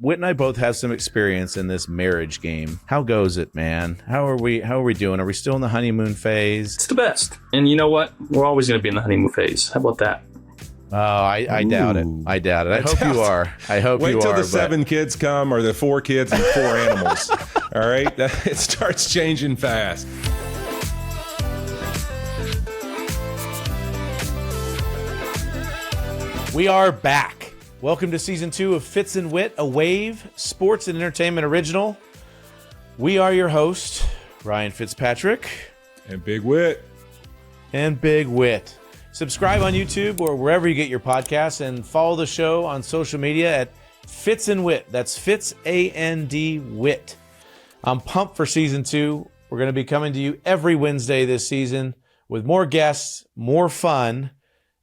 Whit and I both have some experience in this marriage game. How goes it, man? How are we doing? Are we still in the honeymoon phase? It's the best. And you know what? We're always going to be in the honeymoon phase. How about that? Oh, I doubt it. I doubt it. I hope you are. I hope you are. Wait till the 7 kids come, or the 4 kids and 4 animals. All right? It starts changing fast. We are back. Welcome to Season 2 of Fitz and Whit, a Wave Sports and Entertainment original. We are your host, Ryan Fitzpatrick. And Big Whit. And Big Whit. Subscribe on YouTube or wherever you get your podcasts, and follow the show on social media at Fitz and Whit. That's Fitz, A-N-D, Whit. I'm pumped for Season 2. We're going to be coming to you every Wednesday this season with more guests, more fun,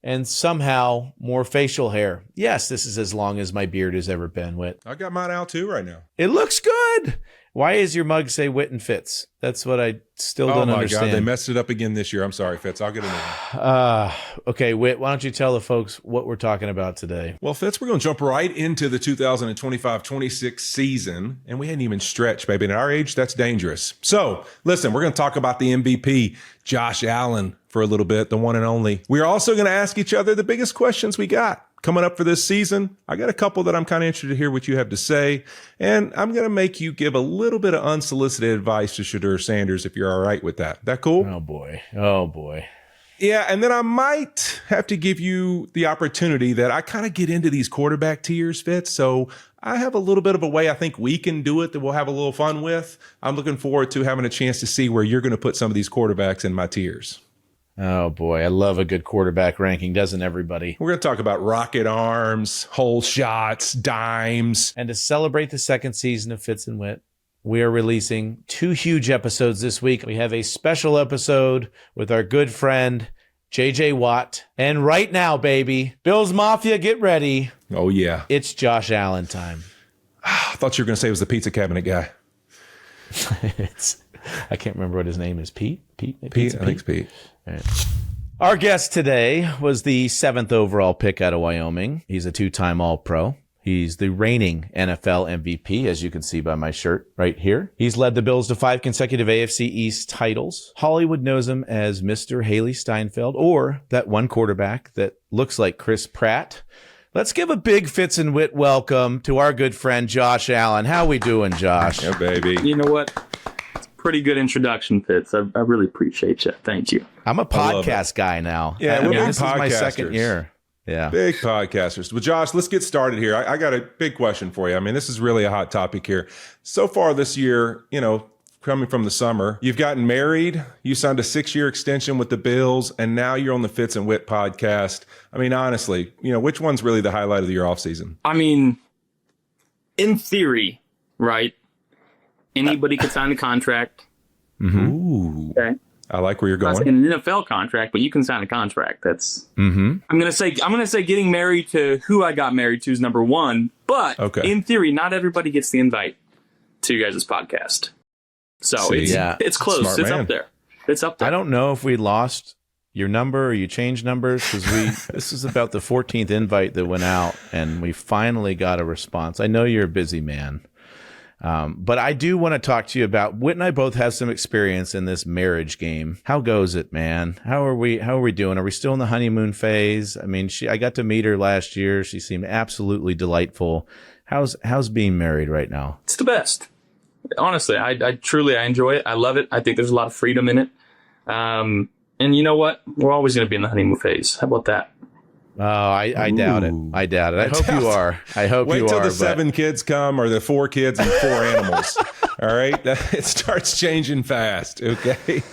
and somehow more facial hair. Yes, this is as long as my beard has ever been, Whit. I got mine out too right now. It looks good. Why is your mug say Whit and Fitz? That's what I still don't understand. Oh my God, they messed it up again this year. I'm sorry, Fitz. I'll get it in. Okay, Whit, why don't you tell the folks what we're talking about today? Well, Fitz, we're going to jump right into the 2025-26 season, and we hadn't even stretched, baby. And at our age, that's dangerous. So, listen, we're going to talk about the MVP, Josh Allen, for a little bit, the one and only. We're also going to ask each other the biggest questions we got coming up for this season. I got a couple that I'm kind of interested to hear what you have to say, and I'm going to make you give a little bit of unsolicited advice to Shedeur Sanders if you're all right with that. That cool? Oh, boy. Oh, boy. Yeah, and then I might have to give you the opportunity that I kind of get into these quarterback tiers, Fitz, so I have a little bit of a way I think we can do it that we'll have a little fun with. I'm looking forward to having a chance to see where you're going to put some of these quarterbacks in my tiers. Oh, boy. I love a good quarterback ranking, doesn't everybody? We're going to talk about rocket arms, hole shots, dimes. And to celebrate the second season of Fitz and Whit, we are releasing 2 huge episodes this week. We have a special episode with our good friend, JJ Watt. And right now, baby, Bills Mafia, get ready. Oh, yeah. It's Josh Allen time. I thought you were going to say it was the pizza cabinet guy. I can't remember what his name is. Pete? Pete? I think it's Pete. Right. Our guest today was the 7th overall pick out of Wyoming. He's a 2-time All-Pro. He's the reigning NFL MVP, as you can see by my shirt right here. He's led the Bills to 5 consecutive AFC East titles. Hollywood knows him as Mr. Hailee Steinfeld, or that one quarterback that looks like Chris Pratt. Let's give a big Fitz and Whit welcome to our good friend, Josh Allen. How we doing, Josh? Yeah, baby. You know what? Pretty good introduction, Fitz. I really appreciate you. Thank you. I'm a podcast guy now. Yeah, we're big this podcasters. Is my second year. Yeah. Big podcasters. Well, Josh, let's get started here. I got a big question for you. I mean, this is really a hot topic here. So far this year, coming from the summer, you've gotten married, you signed a 6-year extension with the Bills, and now you're on the Fitz and Whit podcast. I mean, honestly, which one's really the highlight of your offseason? I mean, in theory, right? Anybody could sign a contract. Mm-hmm. Ooh. Okay. I like where you're going. Not an NFL contract, but you can sign a contract. That's. Mm-hmm. I'm gonna say getting married to who I got married to is number one. But in theory, not everybody gets the invite to you guys' podcast. So it's close. Smart it's man. up there. It's up there. I don't know if we lost your number or you changed numbers, because this is about the 14th invite that went out, and we finally got a response. I know you're a busy man. But I do want to talk to you about, Whit and I both have some experience in this marriage game. How goes it, man? How are we doing? Are we still in the honeymoon phase? I mean, I got to meet her last year. She seemed absolutely delightful. How's being married right now? It's the best. Honestly, I truly enjoy it. I love it. I think there's a lot of freedom in it. And you know what? We're always going to be in the honeymoon phase. How about that? Oh, I doubt it. I doubt it. I hope you are. I hope you are. Wait till the 7 kids come, or the 4 kids and 4 animals. All right? It starts changing fast, okay?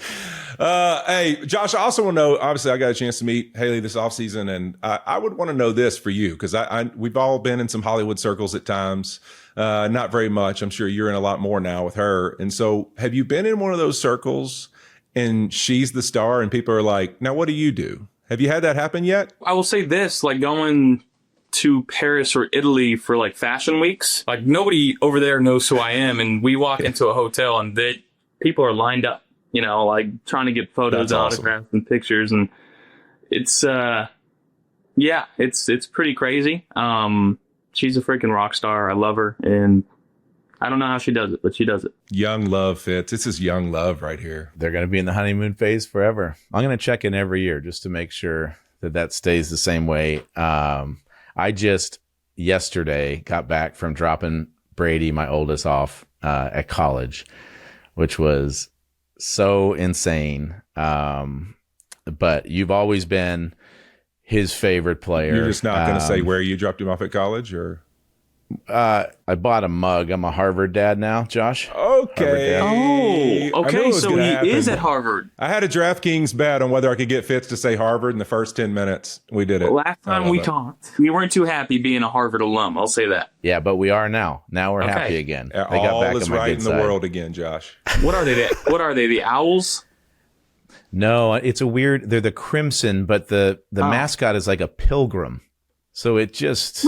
Hey, Josh, I also want to know, obviously, I got a chance to meet Hailee this offseason, and I would want to know this for you, because we've all been in some Hollywood circles at times. Not very much. I'm sure you're in a lot more now with her. And so have you been in one of those circles and she's the star and people are like, now what do you do? Have you had that happen yet? I will say this, like going to Paris or Italy for like fashion weeks, like nobody over there knows who I am. And we walk into a hotel and people are lined up, like trying to get photos, autographs, and pictures. And it's, it's pretty crazy. she's a freaking rock star. I love her, and I don't know how she does it, but she does it. Young love, Fitz. This is young love right here. They're going to be in the honeymoon phase forever. I'm going to check in every year just to make sure that stays the same way. I just yesterday got back from dropping Brady, my oldest, off at college, which was so insane. But you've always been his favorite player. You're just not going to say where you dropped him off at college, or? I bought a mug. I'm a Harvard dad now, Josh. Okay. Oh, okay. So he is at Harvard. I had a DraftKings bet on whether I could get Fitz to say Harvard in the first 10 minutes. We did it. Last time we talked, we weren't too happy being a Harvard alum. I'll say that. Yeah, but we are now. Now we're happy again. They got back is right in the world again, Josh. What are they? What are they? The Owls? No, it's a weird. They're the Crimson, but the mascot is like a pilgrim. So it just.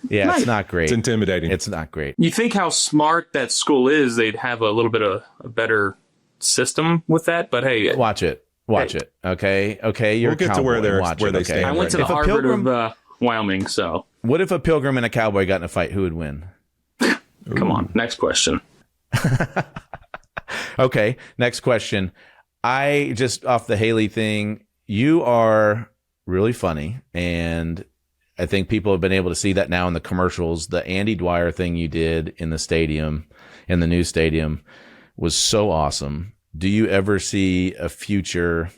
Yeah, nice. It's not great. It's intimidating. It's not great. You think how smart that school is, they'd have a little bit of a better system with that, but hey. Watch it. Okay? You're we'll get to where they stand. I went to the Harvard of Wyoming, so. What if a pilgrim and a cowboy got in a fight? Who would win? Come on, next question. Okay, next question. I just, off the Hailee thing, you are really funny, and I think people have been able to see that now in the commercials. The Andy Dwyer thing you did in the stadium, in the new stadium, was so awesome. Do you ever see a future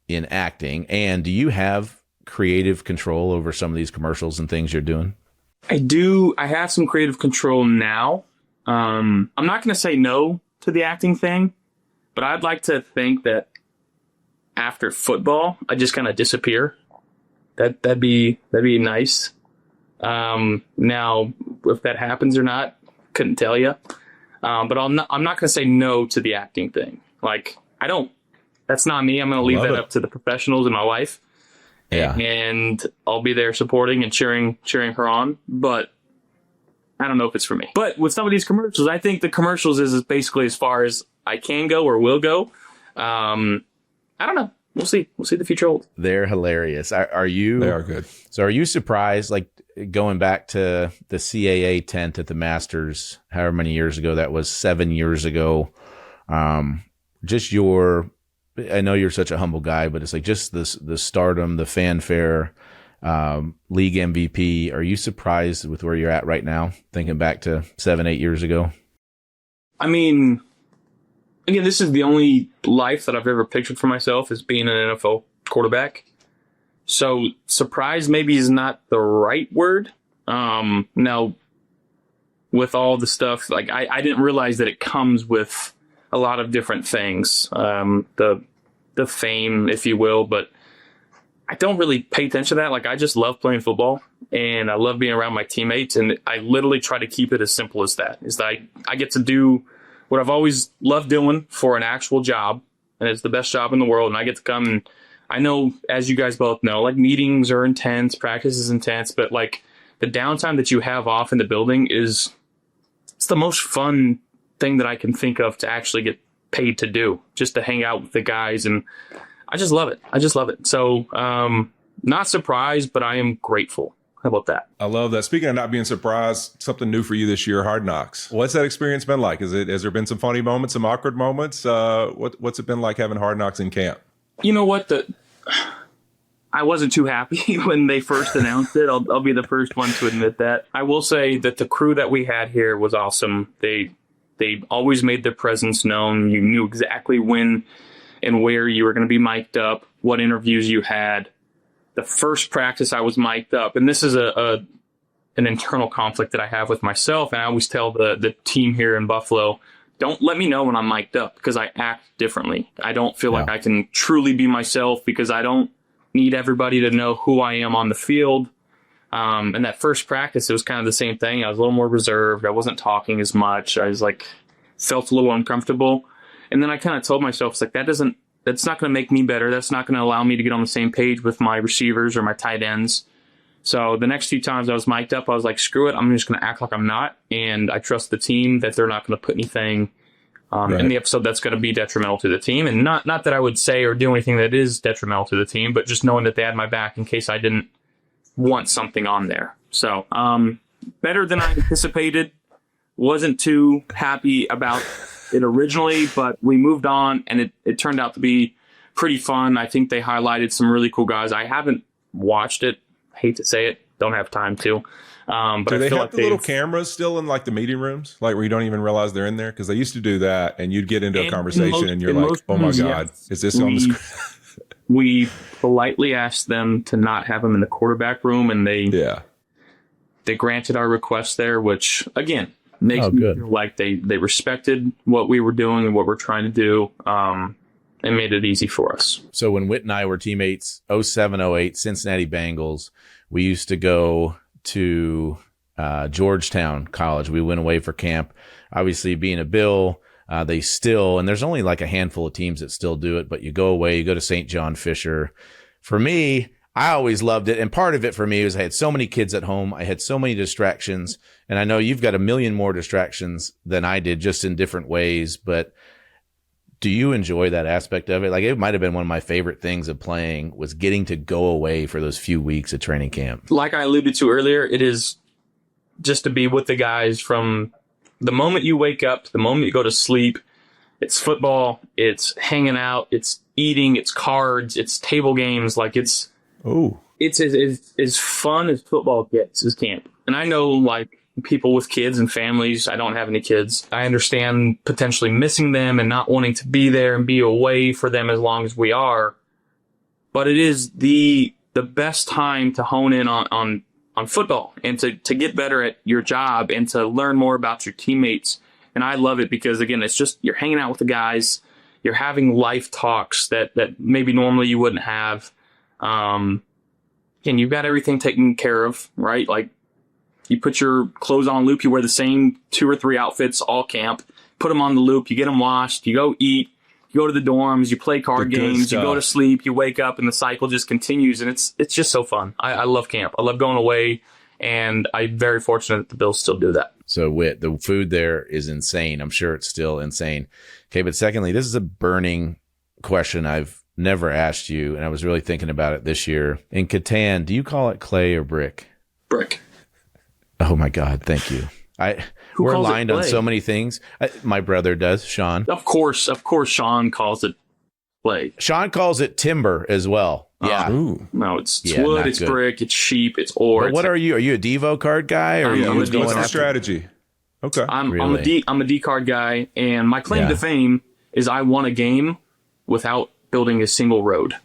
in acting? And do you have creative control over some of these commercials and things you're doing? I do. I have some creative control now. I'm not going to say no to the acting thing, but I'd like to think that after football, I just kind of disappear. That'd be nice. Now, if that happens or not, couldn't tell you. But I'm not going to say no to the acting thing. Like, that's not me. I'm going to leave that up to the professionals and my wife. Yeah. And I'll be there supporting and cheering her on. But I don't know if it's for me. But with some of these commercials, I think the commercials is basically as far as I can go or will go. I don't know. We'll see. We'll see the future holds. They're hilarious. Are you? They are good. So are you surprised, like going back to the CAA tent at the Masters, however many years ago that was, 7 years ago? Just I know you're such a humble guy, but it's like just the stardom, the fanfare, league MVP. Are you surprised with where you're at right now, thinking back to 7-8 years ago? I mean, again, this is the only life that I've ever pictured for myself as being an NFL quarterback. So surprise maybe is not the right word. Now, with all the stuff, like I didn't realize that it comes with a lot of different things, the fame, if you will, but I don't really pay attention to that. Like, I just love playing football and I love being around my teammates, and I literally try to keep it as simple as that. Is that I get to do what I've always loved doing for an actual job, and it's the best job in the world, and I get to come, and I know, as you guys both know, like, meetings are intense, practice is intense, but like the downtime that you have off in the building it's the most fun thing that I can think of to actually get paid to do, just to hang out with the guys, and I just love it. So, not surprised, but I am grateful. How about that? I love that. Speaking of not being surprised, something new for you this year, Hard Knocks. What's that experience been like? Has there been some funny moments, some awkward moments? What's it been like having Hard Knocks in camp? You know what? I wasn't too happy when they first announced it. I'll be the first one to admit that. I will say that the crew that we had here was awesome. They always made their presence known. You knew exactly when and where you were going to be mic'd up, what interviews you had. The first practice I was mic'd up, and this is an internal conflict that I have with myself, and I always tell the team here in Buffalo, don't let me know when I'm mic'd up, because I act differently. I don't feel like I can truly be myself, because I don't need everybody to know who I am on the field. And that first practice, it was kind of the same thing. I was a little more reserved. I wasn't talking as much. I was like, felt a little uncomfortable. And then I kind of told myself, it's like, that's not going to make me better. That's not going to allow me to get on the same page with my receivers or my tight ends. So the next few times I was mic'd up, I was like, screw it. I'm just going to act like I'm not. And I trust the team that they're not going to put anything in the episode that's going to be detrimental to the team. And not that I would say or do anything that is detrimental to the team, but just knowing that they had my back in case I didn't want something on there. So, better than I anticipated. Wasn't too happy about it originally, but we moved on, and it turned out to be pretty fun. I think they highlighted some really cool guys. I haven't watched it. Hate to say it. Don't have time to. But do I they feel have like the little cameras still in like the meeting rooms, like where you don't even realize they're in there? Because they used to do that, and you'd get into a conversation, and you're like, "Oh my god, is this on the screen?" We politely asked them to not have them in the quarterback room, and they granted our request there, which again makes me feel like they respected what we were doing and what we're trying to do, and made it easy for us. So when Whit and I were teammates, 07, 08, Cincinnati Bengals, we used to go to Georgetown College. We went away for camp. Obviously, being a Bill, they still, and there's only like a handful of teams that still do it, but you go away, you go to St. John Fisher. For me, I always loved it. And part of it for me was I had so many kids at home. I had so many distractions. And I know you've got a million more distractions than I did, just in different ways. But do you enjoy that aspect of it? Like, it might have been one of my favorite things of playing was getting to go away for those few weeks of training camp. Like I alluded to earlier, it is just to be with the guys from the moment you wake up to the moment you go to sleep. It's football, it's hanging out, it's eating, it's cards, it's table games. Like it's as fun as football gets is camp. And I know like people with kids and families. I don't have any kids. I understand potentially missing them and not wanting to be there and be away for them as long as we are. But it is the best time to hone in on football and to get better at your job and to learn more about your teammates. And I love it because, again, it's just you're hanging out with the guys. You're having life talks that maybe normally you wouldn't have. And you've got everything taken care of, right? Like, you put your clothes on loop, you wear the same 2 or 3 outfits all camp, put them on the loop, you get them washed, you go eat, you go to the dorms, you play card games, you go to sleep, you wake up, and the cycle just continues. And it's just so fun. I love camp. I love going away, and I'm very fortunate that the Bills still do that. So, Whit, the food there is insane. I'm sure it's still insane. Okay, but secondly, this is a burning question I've never asked you, and I was really thinking about it this year. In Catan, do you call it clay or brick? Brick. Oh my God, thank you. We're aligned on so many things. My brother does, Sean. Of course, Sean calls it clay. Sean calls it timber as well. Yeah. No, it's wood, it's brick, it's sheep, it's ore. But what are you? Are you a Devo card guy? Or what's the strategy? Okay. I'm a D card guy, and my claim to fame is I won a game without building a single road.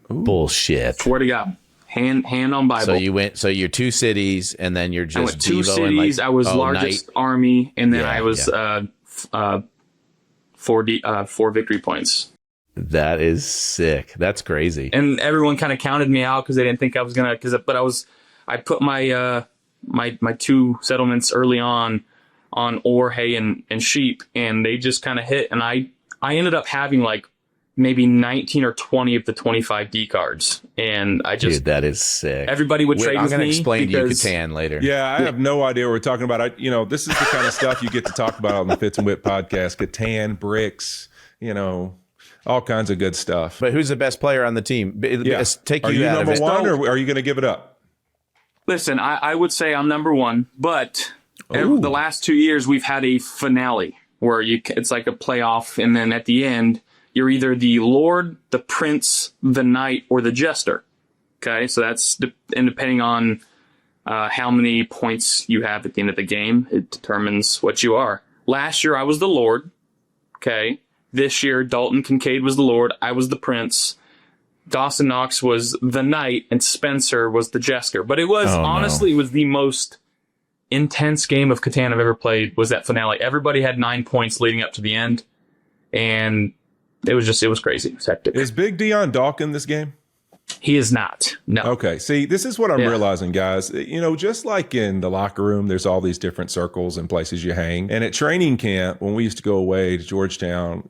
Bullshit. Swear to God. Hand on Bible. So you went. So you're 2 cities, and then you're just. I went 2 cities. I was largest army, and then I was 4 victory points. That is sick. That's crazy. And everyone kind of counted me out because they didn't think I was gonna. I put my my 2 settlements early on ore, hay, and sheep, and they just kind of hit. And I ended up having like maybe 19 or 20 of the 25 D cards. And I just... Dude, that is sick. Everybody would trade with me. I'm going to explain to you Catan later. Yeah, I have no idea what we're talking about. This is the kind of stuff you get to talk about on the Fitz Whit podcast. Catan, bricks, all kinds of good stuff. But who's the best player on the team? Yeah. Are you number one, or are you going to give it up? Listen, I would say I'm number one, but the last 2 years we've had a finale where it's like a playoff, and then at the end, you're either the Lord, the Prince, the Knight, or the Jester. Okay, so that's and depending on how many points you have at the end of the game, it determines what you are. Last year, I was the Lord. Okay, this year, Dalton Kincaid was the Lord. I was the Prince. Dawson Knox was the Knight, and Spencer was the Jester. But it was honestly, it was the most intense game of Catan I've ever played. Was that finale? Everybody had 9 points leading up to the end, and it was crazy. It was hectic. Is Big Dion Dawk in this game? He is not. No. Okay. See, this is what I'm realizing, guys. Just like in the locker room, there's all these different circles and places you hang. And at training camp, when we used to go away to Georgetown,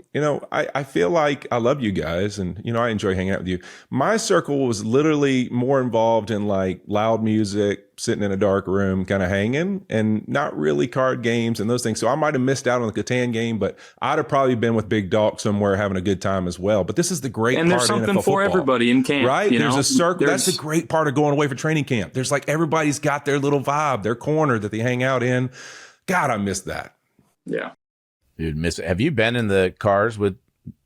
I feel like I love you guys, and I enjoy hanging out with you. My circle was literally more involved in like loud music, sitting in a dark room, kind of hanging, and not really card games and those things. So I might have missed out on the Catan game, but I'd have probably been with Big Dog somewhere having a good time as well. But this is the great and part there's of something NFL for football, everybody in camp, right? You There's know? a circle. That's the great part of going away for training camp. There's like everybody's got their little vibe, their corner that they hang out in. God, I miss that. Yeah. Dude, have you been in the cars with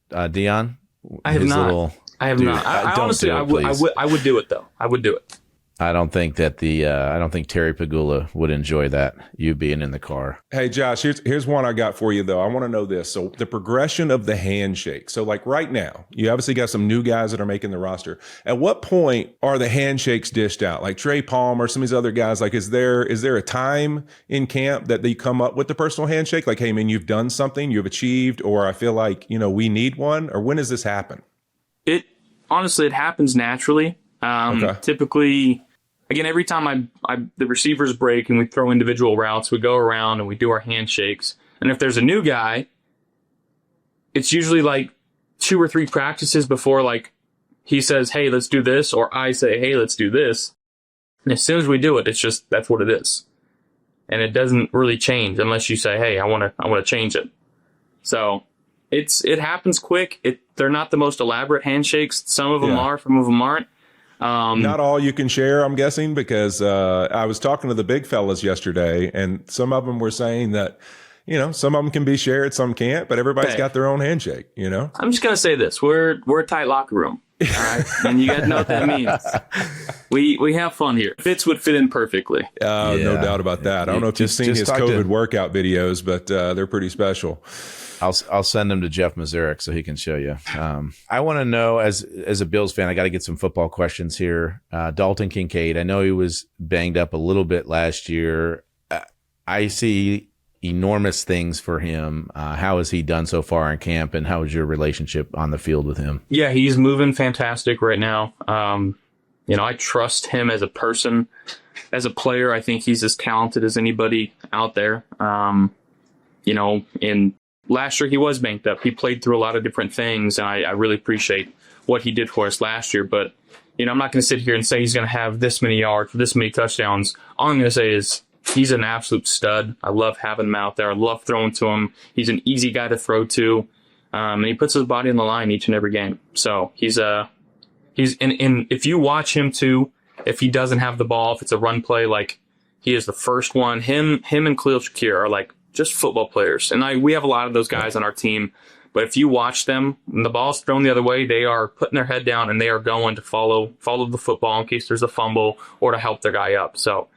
Dion? I have not. I have not. I honestly, I would do it though. I would do it. I don't think that I don't think Terry Pagula would enjoy that, you being in the car. Hey, Josh, here's one I got for you, though. I want to know this. So the progression of the handshake. So like right now, you obviously got some new guys that are making the roster. At what point are the handshakes dished out? Like Trey Palmer, some of these other guys, like is there a time in camp that they come up with the personal handshake? Like, hey, man, you've done something, you've achieved, or I feel like, we need one, or when does this happen? Honestly, it happens naturally. Okay. Typically, again, every time the receivers break and we throw individual routes, we go around and we do our handshakes. And if there's a new guy, it's usually like 2 or 3 practices before, like, he says, hey, let's do this, or I say, hey, let's do this. And as soon as we do it, it's just, that's what it is. And it doesn't really change unless you say, hey, I want to change it. So it happens quick. They're not the most elaborate handshakes. Some of them are, some of them aren't. Not all you can share, I'm guessing, because I was talking to the big fellas yesterday, and some of them were saying that, some of them can be shared, some can't, but everybody's got their own handshake, I'm just going to say this. We're a tight locker room, all right? And you guys know what that means. We have fun here. Fitz would fit in perfectly. No doubt about that. I don't know if you've seen his COVID workout videos, but they're pretty special. I'll send him to Jeff Mazurek so he can show you. I want to know, as a Bills fan, I got to get some football questions here. Dalton Kincaid, I know he was banged up a little bit last year. I see enormous things for him. How has he done so far in camp, and how is your relationship on the field with him? Yeah, he's moving fantastic right now. I trust him as a person. As a player, I think he's as talented as anybody out there. Last year he was banked up. He played through a lot of different things, and I really appreciate what he did for us last year. But, I'm not going to sit here and say he's going to have this many yards, this many touchdowns. All I'm going to say is he's an absolute stud. I love having him out there. I love throwing to him. He's an easy guy to throw to, and he puts his body on the line each and every game. So he's and if you watch him too, if he doesn't have the ball, if it's a run play, like he is the first one. Him and Khalil Shakir are like just football players. And we have a lot of those guys on our team. But if you watch them, when the ball's thrown the other way, they are putting their head down and they are going to follow the football in case there's a fumble or to help their guy up. So,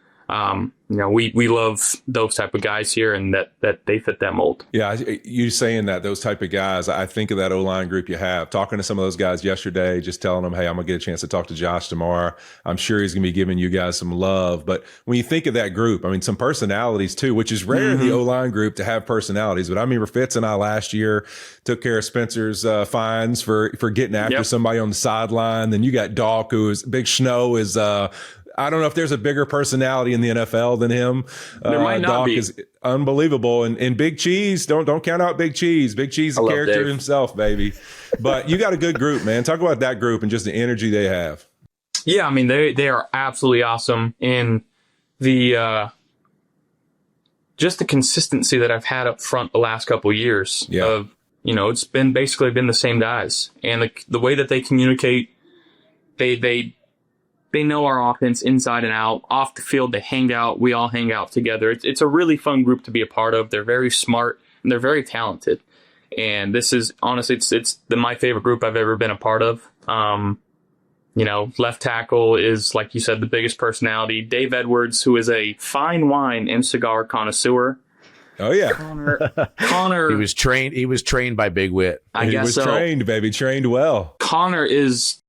we love those type of guys here, and that they fit that mold. Yeah, you saying that, those type of guys, I think of that O-line group you have. Talking to some of those guys yesterday, just telling them, hey, I'm going to get a chance to talk to Josh tomorrow. I'm sure he's going to be giving you guys some love. But when you think of that group, I mean, some personalities too, which is rare in the O-line group to have personalities. But I remember Fitz and I last year took care of Spencer's fines for getting after somebody on the sideline. Then you got Doc, who is Big Schno is I don't know if there's a bigger personality in the NFL than him. There might not Doc be. is unbelievable. And Big Cheese, don't count out Big Cheese. Big Cheese is a character himself, baby. But you got a good group, man. Talk about that group and just the energy they have. Yeah, I mean, they are absolutely awesome. And the just the consistency that I've had up front the last couple of years of, it's been basically been the same guys. And the way that they communicate, they know our offense inside and out. Off the field, they hang out. We all hang out together. It's a really fun group to be a part of. They're very smart and they're very talented. And this is honestly, it's my favorite group I've ever been a part of. Left tackle is, like you said, the biggest personality. Dave Edwards, who is a fine wine and cigar connoisseur. Oh yeah, Connor. He was trained by Big Whit. I guess so. Trained, baby, trained well. Connor is.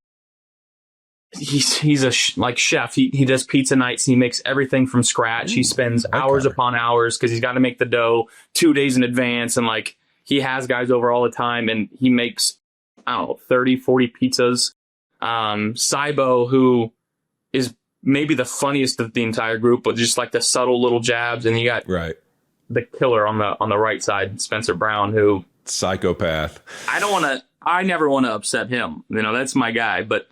He's a chef. He does pizza nights. He makes everything from scratch. He spends hours upon hours because he's got to make the dough 2 days in advance. And he has guys over all the time, and he makes, 30, 40 pizzas. Saibo, who is maybe the funniest of the entire group, but just like the subtle little jabs. And you got the killer on the right side, Spencer Brown, who psychopath. I never want to upset him. That's my guy, but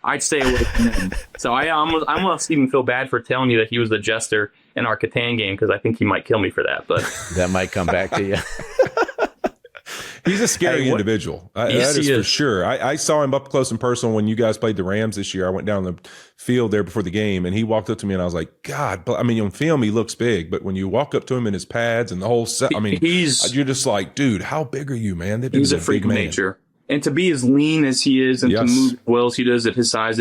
I'd stay away from him. So I almost even feel bad for telling you that he was the jester in our Catan game, because I think he might kill me for that. But that might come back to you. He's a scary individual. Yes, that is he for is. sure. I saw him up close and personal when you guys played the Rams this year. I went down the field there before the game, and he walked up to me, and I was like, God, I mean, on film, he looks big, but when you walk up to him in his pads and the whole set, I mean, you're just like, dude, how big are you, man? He's a freak of nature. And to be as lean as he is and to move as well as he does at his size,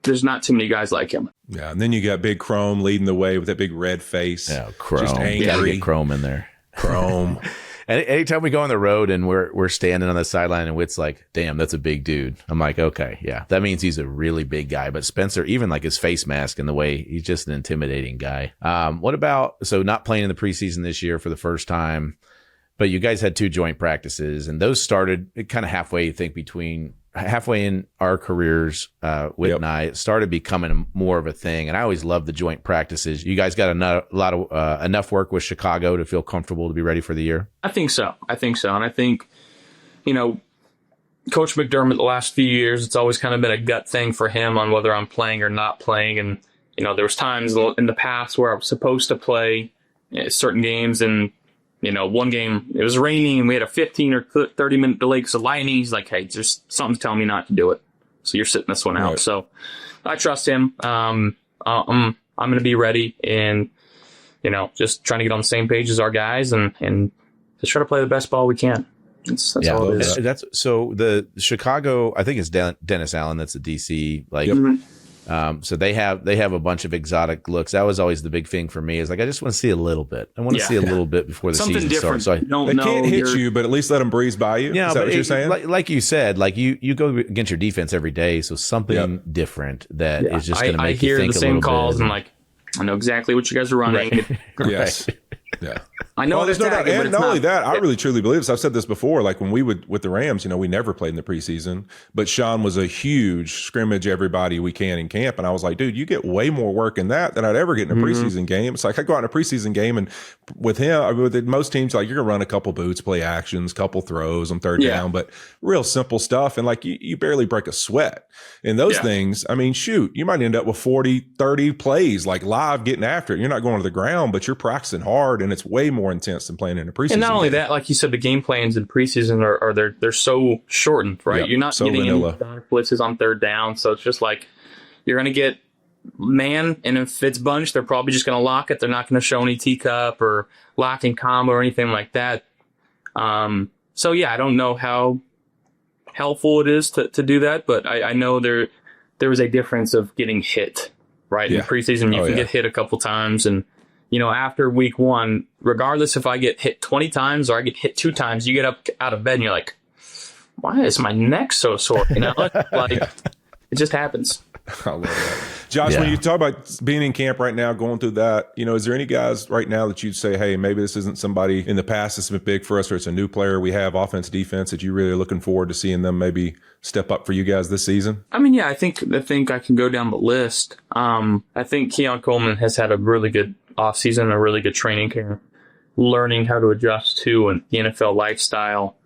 there's not too many guys like him. Yeah, and then you got Big Chrome leading the way with that big red face. Yeah, Chrome. Just angry. Gotta get Chrome in there. Chrome. Anytime we go on the road and we're standing on the sideline and Whit's like, damn, that's a big dude. I'm like, okay, yeah, that means he's a really big guy. But Spencer, even like his face mask and the way, he's just an intimidating guy. What about, so not playing in the preseason this year for the first time, but you guys had 2 joint practices, and those started kind of halfway in our careers, Whit and I, it started becoming more of a thing. And I always loved the joint practices. You guys got enough work with Chicago to feel comfortable to be ready for the year? I think so. And I think, Coach McDermott the last few years, it's always kind of been a gut thing for him on whether I'm playing or not playing. And, there was times in the past where I was supposed to play certain games, and one game, it was raining and we had a 15 or 30 minute delay because of lightning. He's like, hey, just something's telling me not to do it. So you're sitting this one out. Right. So I trust him. I'm going to be ready, and, just trying to get on the same page as our guys and just try to play the best ball we can. That's all it is. So the Chicago, I think it's Dennis Allen. That's the DC. So they have a bunch of exotic looks. That was always the big thing for me, is like, I just want to see a little bit. I want to see a little bit before the season starts. So they can't hit you, but at least let them breeze by you. Yeah, is that what you're saying? Like you said, like you go against your defense every day, so something different that is just going to make you think a little bit. I hear the same calls, and like, I know exactly what you guys are running. Right. Yes. Yeah. I know there's no doubt. And not only that, I really truly believe this. I've said this before, like when we would with the Rams, we never played in the preseason, but Sean was a huge scrimmage everybody we can in camp. And I was like, dude, you get way more work in that than I'd ever get in a preseason game. It's like I go out in a preseason game, and with him, with most teams, like you're going to run a couple boots, play actions, couple throws on third down, but real simple stuff. And like you barely break a sweat. And those things, I mean, shoot, you might end up with 40, 30 plays, like live getting after it. You're not going to the ground, but you're practicing hard, and it's way more intense than playing in a preseason. And not only that, like you said, the game plans in preseason are they're so shortened, right? You're not getting any blitzes on third down, so it's just like you're going to get man, and if it's bunch, they're probably just going to lock it. They're not going to show any teacup or locking combo or anything like that. So yeah, I don't know how helpful it is to do that, but I know there was a difference of getting hit, right? In preseason, you can get hit a couple times, and after week 1, regardless if I get hit 20 times or I get hit 2 times, you get up out of bed and you're like, why is my neck so sore? Like it just happens. I love that. Josh, when you talk about being in camp right now, going through that, is there any guys right now that you'd say, hey, maybe this isn't somebody in the past that's been big for us, or it's a new player we have, offense, defense, that you really are looking forward to seeing them maybe step up for you guys this season? I mean, yeah, I think I can go down the list. I think Keon Coleman has had a really good offseason, a really good training camp, learning how to adjust to the NFL lifestyle.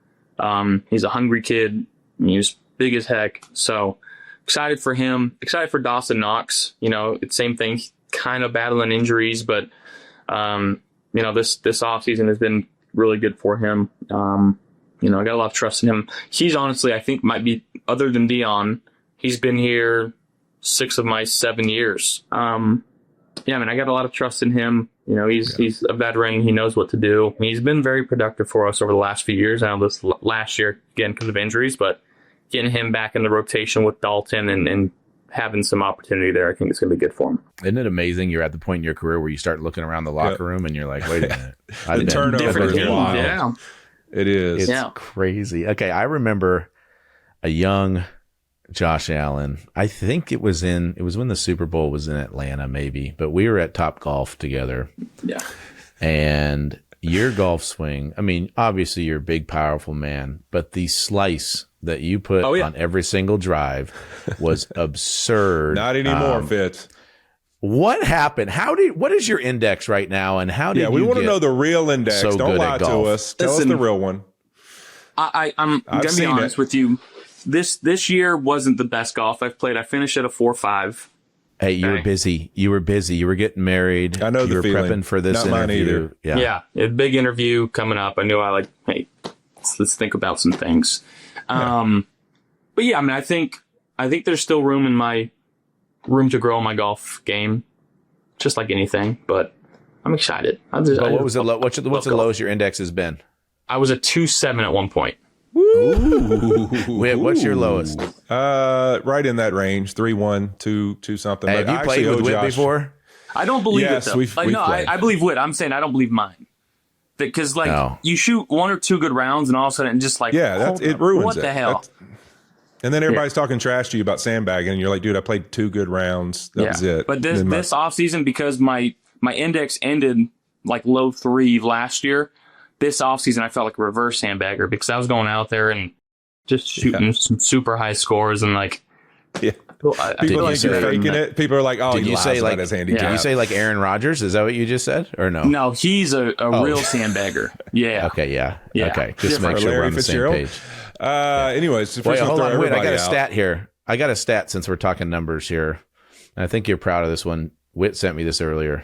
He's a hungry kid. He's big as heck. So excited for him. Excited for Dawson Knox. It's same thing, kind of battling injuries, but this offseason has been really good for him. I got a lot of trust in him. He's honestly, I think, might be, other than Dion, he's been here 6 of my 7 years. I got a lot of trust in him. He's a veteran. He knows what to do. He's been very productive for us over the last few years. I know this last year, again, because of injuries, but getting him back in the rotation with Dalton and having some opportunity there, I think it's going to be good for him. Isn't it amazing? You're at the point in your career where you start looking around the locker room and you're like, wait a minute. The turnover is wild. Yeah. It is. It's crazy. Okay, I remember a young Josh Allen. I think it was when the Super Bowl was in Atlanta, maybe, but we were at Top Golf together. Yeah. And your golf swing, I mean, obviously you're a big, powerful man, but the slice that you put on every single drive was absurd. Not anymore, Fitz. What happened? What is your index right now? And how did we want to know the real index. Don't lie to us. Tell us the real one. I'm going to be honest with you. this year wasn't the best golf I've played. I finished at a 4.5. Hey, you were busy. You were busy. You were getting married. I know you the were feeling. prepping for this Not mine interview. either. Yeah. A big interview coming up. I knew hey, let's think about some things. But yeah, I mean, I think there's still room to grow in my golf game, just like anything. But I'm excited. What was the what's the lowest your index has been? I was a 2.7 at one point. Wait, what's your lowest? Right in that range, 3.1, 2 something. Hey, have you played with Whit before? I don't believe yes, it though. We've played. I believe Whit. I'm saying I don't believe mine. Because you shoot 1 or 2 good rounds and all of a sudden just it ruins what it. the hell? And then everybody's talking trash to you about sandbagging, and you're like, dude, I played 2 good rounds. That was it. But this offseason, because my index ended like low 3 last year, this offseason I felt like a reverse sandbagger because I was going out there and just shooting some super high scores and people think you're faking it. People are like, oh, did you say like his handicap. Did you say like Aaron Rodgers? Is that what you just said or no? No, he's a real sandbagger. Yeah. Okay. Yeah. Okay. Just make sure we're on the same page. Anyways, wait, hold on. Wait, I got a stat here. I got a stat since we're talking numbers here. And I think you're proud of this one. Whit sent me this earlier.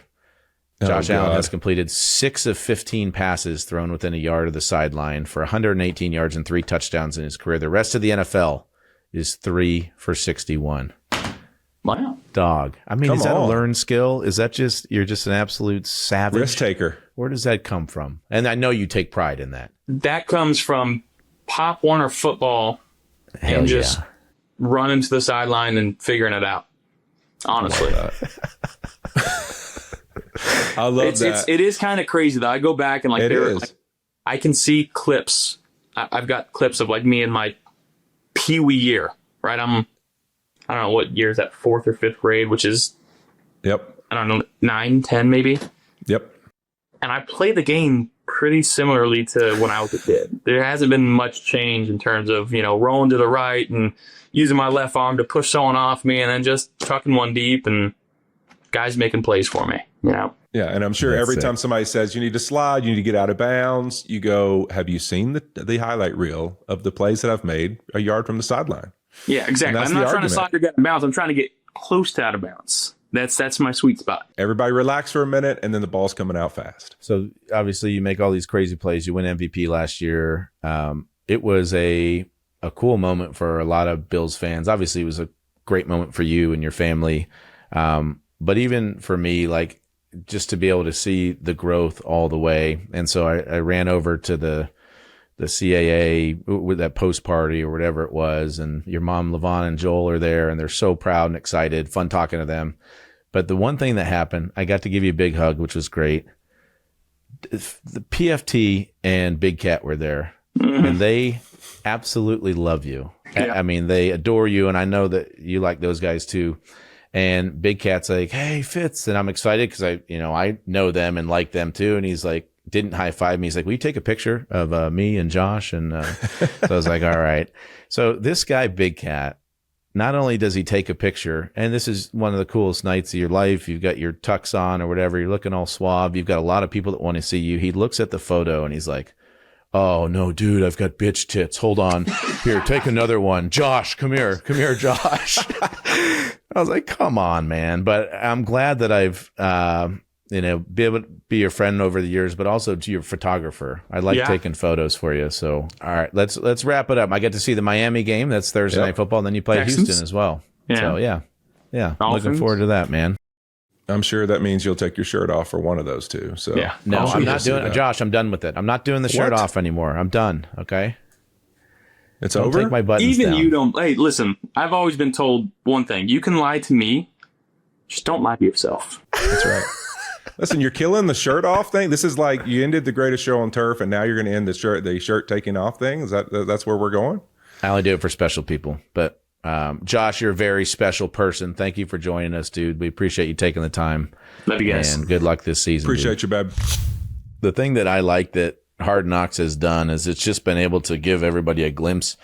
Josh Allen has completed 6 of 15 passes thrown within a yard of the sideline for 118 yards and 3 touchdowns in his career. The rest of the NFL is 3 for 61. Wow. Dog. I mean, is that a learned skill? Is that you're just an absolute savage? Risk taker. Where does that come from? And I know you take pride in that. That comes from Pop Warner football and just running to the sideline and figuring it out. Honestly. I love that. It is kind of crazy though. I go back and I can see clips. I've got clips of like me in my peewee year, right? I don't know what year is that, 4th or 5th grade, which is, I don't know, 9, 10 maybe. Yep. And I play the game pretty similarly to when I was a kid. There hasn't been much change in terms of, rolling to the right and using my left arm to push someone off me and then just tucking one deep and guys making plays for me. Yeah, and I'm sure every time somebody says you need to slide, you need to get out of bounds, you go, have you seen the highlight reel of the plays that I've made a yard from the sideline? Yeah, exactly. I'm not trying to slide or get out of bounds. I'm trying to get close to out of bounds. That's my sweet spot. Everybody relax for a minute, and then the ball's coming out fast. So obviously you make all these crazy plays. You win MVP last year. It was a cool moment for a lot of Bills fans. Obviously, it was a great moment for you and your family. But even for me, like, just to be able to see the growth all the way. And so I ran over to the CAA with that post party or whatever it was. And your mom, Levon, and Joel are there, and they're so proud and excited, fun talking to them. But the one thing that happened, I got to give you a big hug, which was great. The PFT and Big Cat were there, and they absolutely love you. Yeah. I mean, they adore you, and I know that you like those guys too. And Big Cat's like, hey, Fitz. And I'm excited because I know them and like them too. And he's like, didn't high five me. He's like, will you take a picture of me and Josh? And so I was like, all right. So this guy, Big Cat, not only does he take a picture, and this is one of the coolest nights of your life. You've got your tux on or whatever. You're looking all suave. You've got a lot of people that want to see you. He looks at the photo and he's like, oh, no, dude, I've got bitch tits. Hold on. Here, take another one. Josh, come here. Come here, Josh. I was like, come on, man. But I'm glad that I've, been able to be your friend over the years, but also to your photographer. I like taking photos for you. So, all right, let's wrap it up. I get to see the Miami game. That's Thursday Night Football. And then you play Texans. Houston as well. Yeah. So, yeah. Dolphins. Looking forward to that, man. I'm sure that means you'll take your shirt off for one of those two. So no, I'm not doing it. Josh, I'm done with it. I'm not doing the shirt off anymore. I'm done. Okay. It's don't over. Take my buttons Even down. you don't. Hey, listen, I've always been told one thing. You can lie to me. Just don't lie to yourself. That's right. Listen, you're killing the shirt off thing. This is like you ended the greatest show on turf, and now you're going to end the shirt taking off thing. Is that's where we're going? I only do it for special people, but Josh, you're a very special person. Thank you for joining us, dude. We appreciate you taking the time. Love you guys. And good luck this season. Appreciate you, babe. The thing that I like that Hard Knocks has done is it's just been able to give everybody a glimpse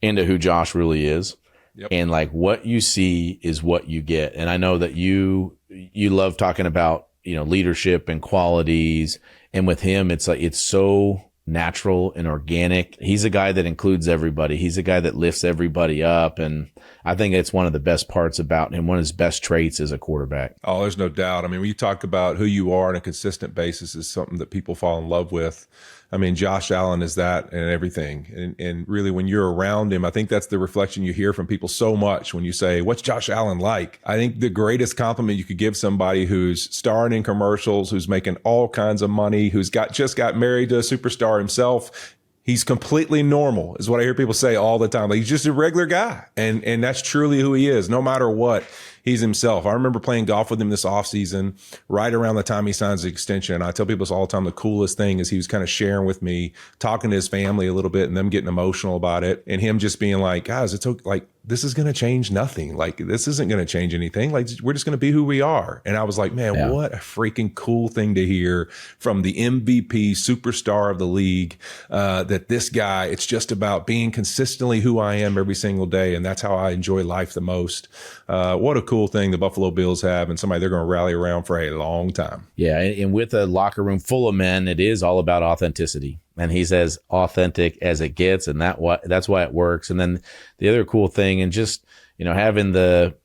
into who Josh really is. Yep. And like what you see is what you get. And I know that you love talking about, leadership and qualities. And with him, it's like, it's so natural and organic. He's a guy that includes everybody. He's a guy that lifts everybody up. And I think it's one of the best parts about him. One of his best traits as a quarterback. Oh, there's no doubt. I mean, when you talk about who you are on a consistent basis is something that people fall in love with. I mean, Josh Allen is that and everything. And really, when you're around him, I think that's the reflection you hear from people so much when you say, what's Josh Allen like? I think the greatest compliment you could give somebody who's starring in commercials, who's making all kinds of money, who's just got married to a superstar himself. He's completely normal, is what I hear people say all the time. Like, he's just a regular guy. And that's truly who he is, no matter what. He's himself. I remember playing golf with him this offseason, right around the time he signs the extension. And I tell people this all the time. The coolest thing is he was kind of sharing with me, talking to his family a little bit and them getting emotional about it. And him just being like, guys, it's okay. Like, this is going to change nothing. Like, this isn't going to change anything. Like, we're just going to be who we are. And I was like, man, what a freaking cool thing to hear from the MVP superstar of the league, that this guy, it's just about being consistently who I am every single day. And that's how I enjoy life the most. What a cool thing the Buffalo Bills have, and somebody they're going to rally around for a long time. Yeah, and with a locker room full of men, it is all about authenticity. And he's as authentic as it gets, and that's why it works. And then the other cool thing, and just, you know, having the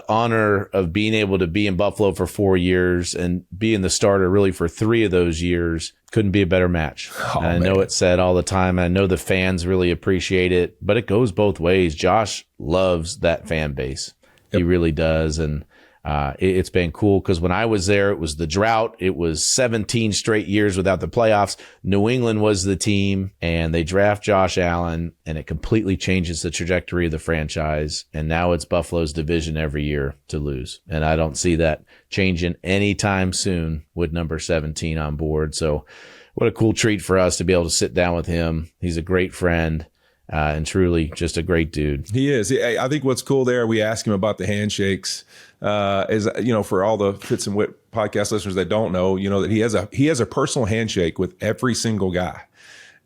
honor of being able to be in Buffalo for 4 years and being the starter really for 3 of those years, couldn't be a better match. And I know it's said all the time. And I know the fans really appreciate it, but it goes both ways. Josh loves that fan base. He really does. And it's been cool because when I was there, it was the drought. It was 17 straight years without the playoffs. New England was the team, and they draft Josh Allen, and it completely changes the trajectory of the franchise. And now it's Buffalo's division every year to lose. And I don't see that changing anytime soon with number 17 on board. So what a cool treat for us to be able to sit down with him. He's a great friend. And truly just a great dude. He is. I think what's cool there, we ask him about the handshakes, is, you know, for all the Fitz and Whit podcast listeners that don't know, you know, that he has a personal handshake with every single guy.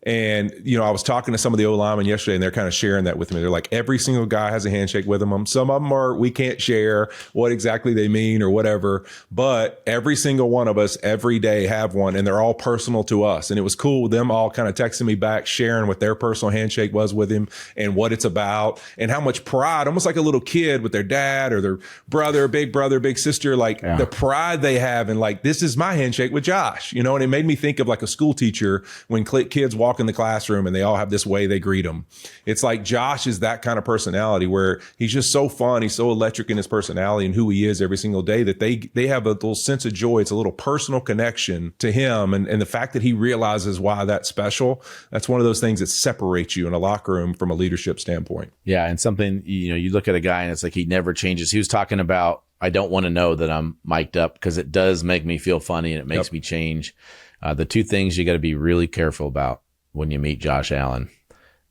And, you know, I was talking to some of the O-linemen yesterday, and they're kind of sharing that with me. They're like, every single guy has a handshake with them. Some of them are, we can't share what exactly they mean or whatever, but every single one of us every day have one, and they're all personal to us. And it was cool with them all kind of texting me back, sharing what their personal handshake was with him and what it's about and how much pride, almost like a little kid with their dad or their brother, big sister, like the pride they have. And like, this is my handshake with Josh, you know, and it made me think of like a school teacher when kids walk in the classroom and they all have this way they greet them. It's like Josh is that kind of personality where he's just so fun. He's so electric in his personality and who he is every single day that they have a little sense of joy. It's a little personal connection to him. And the fact that he realizes why that's special, that's one of those things that separates you in a locker room from a leadership standpoint. Yeah. And something, you know, you look at a guy and it's like he never changes. He was talking about, I don't want to know that I'm mic'd up because it does make me feel funny and it makes me change. The 2 things you got to be really careful about when you meet Josh Allen.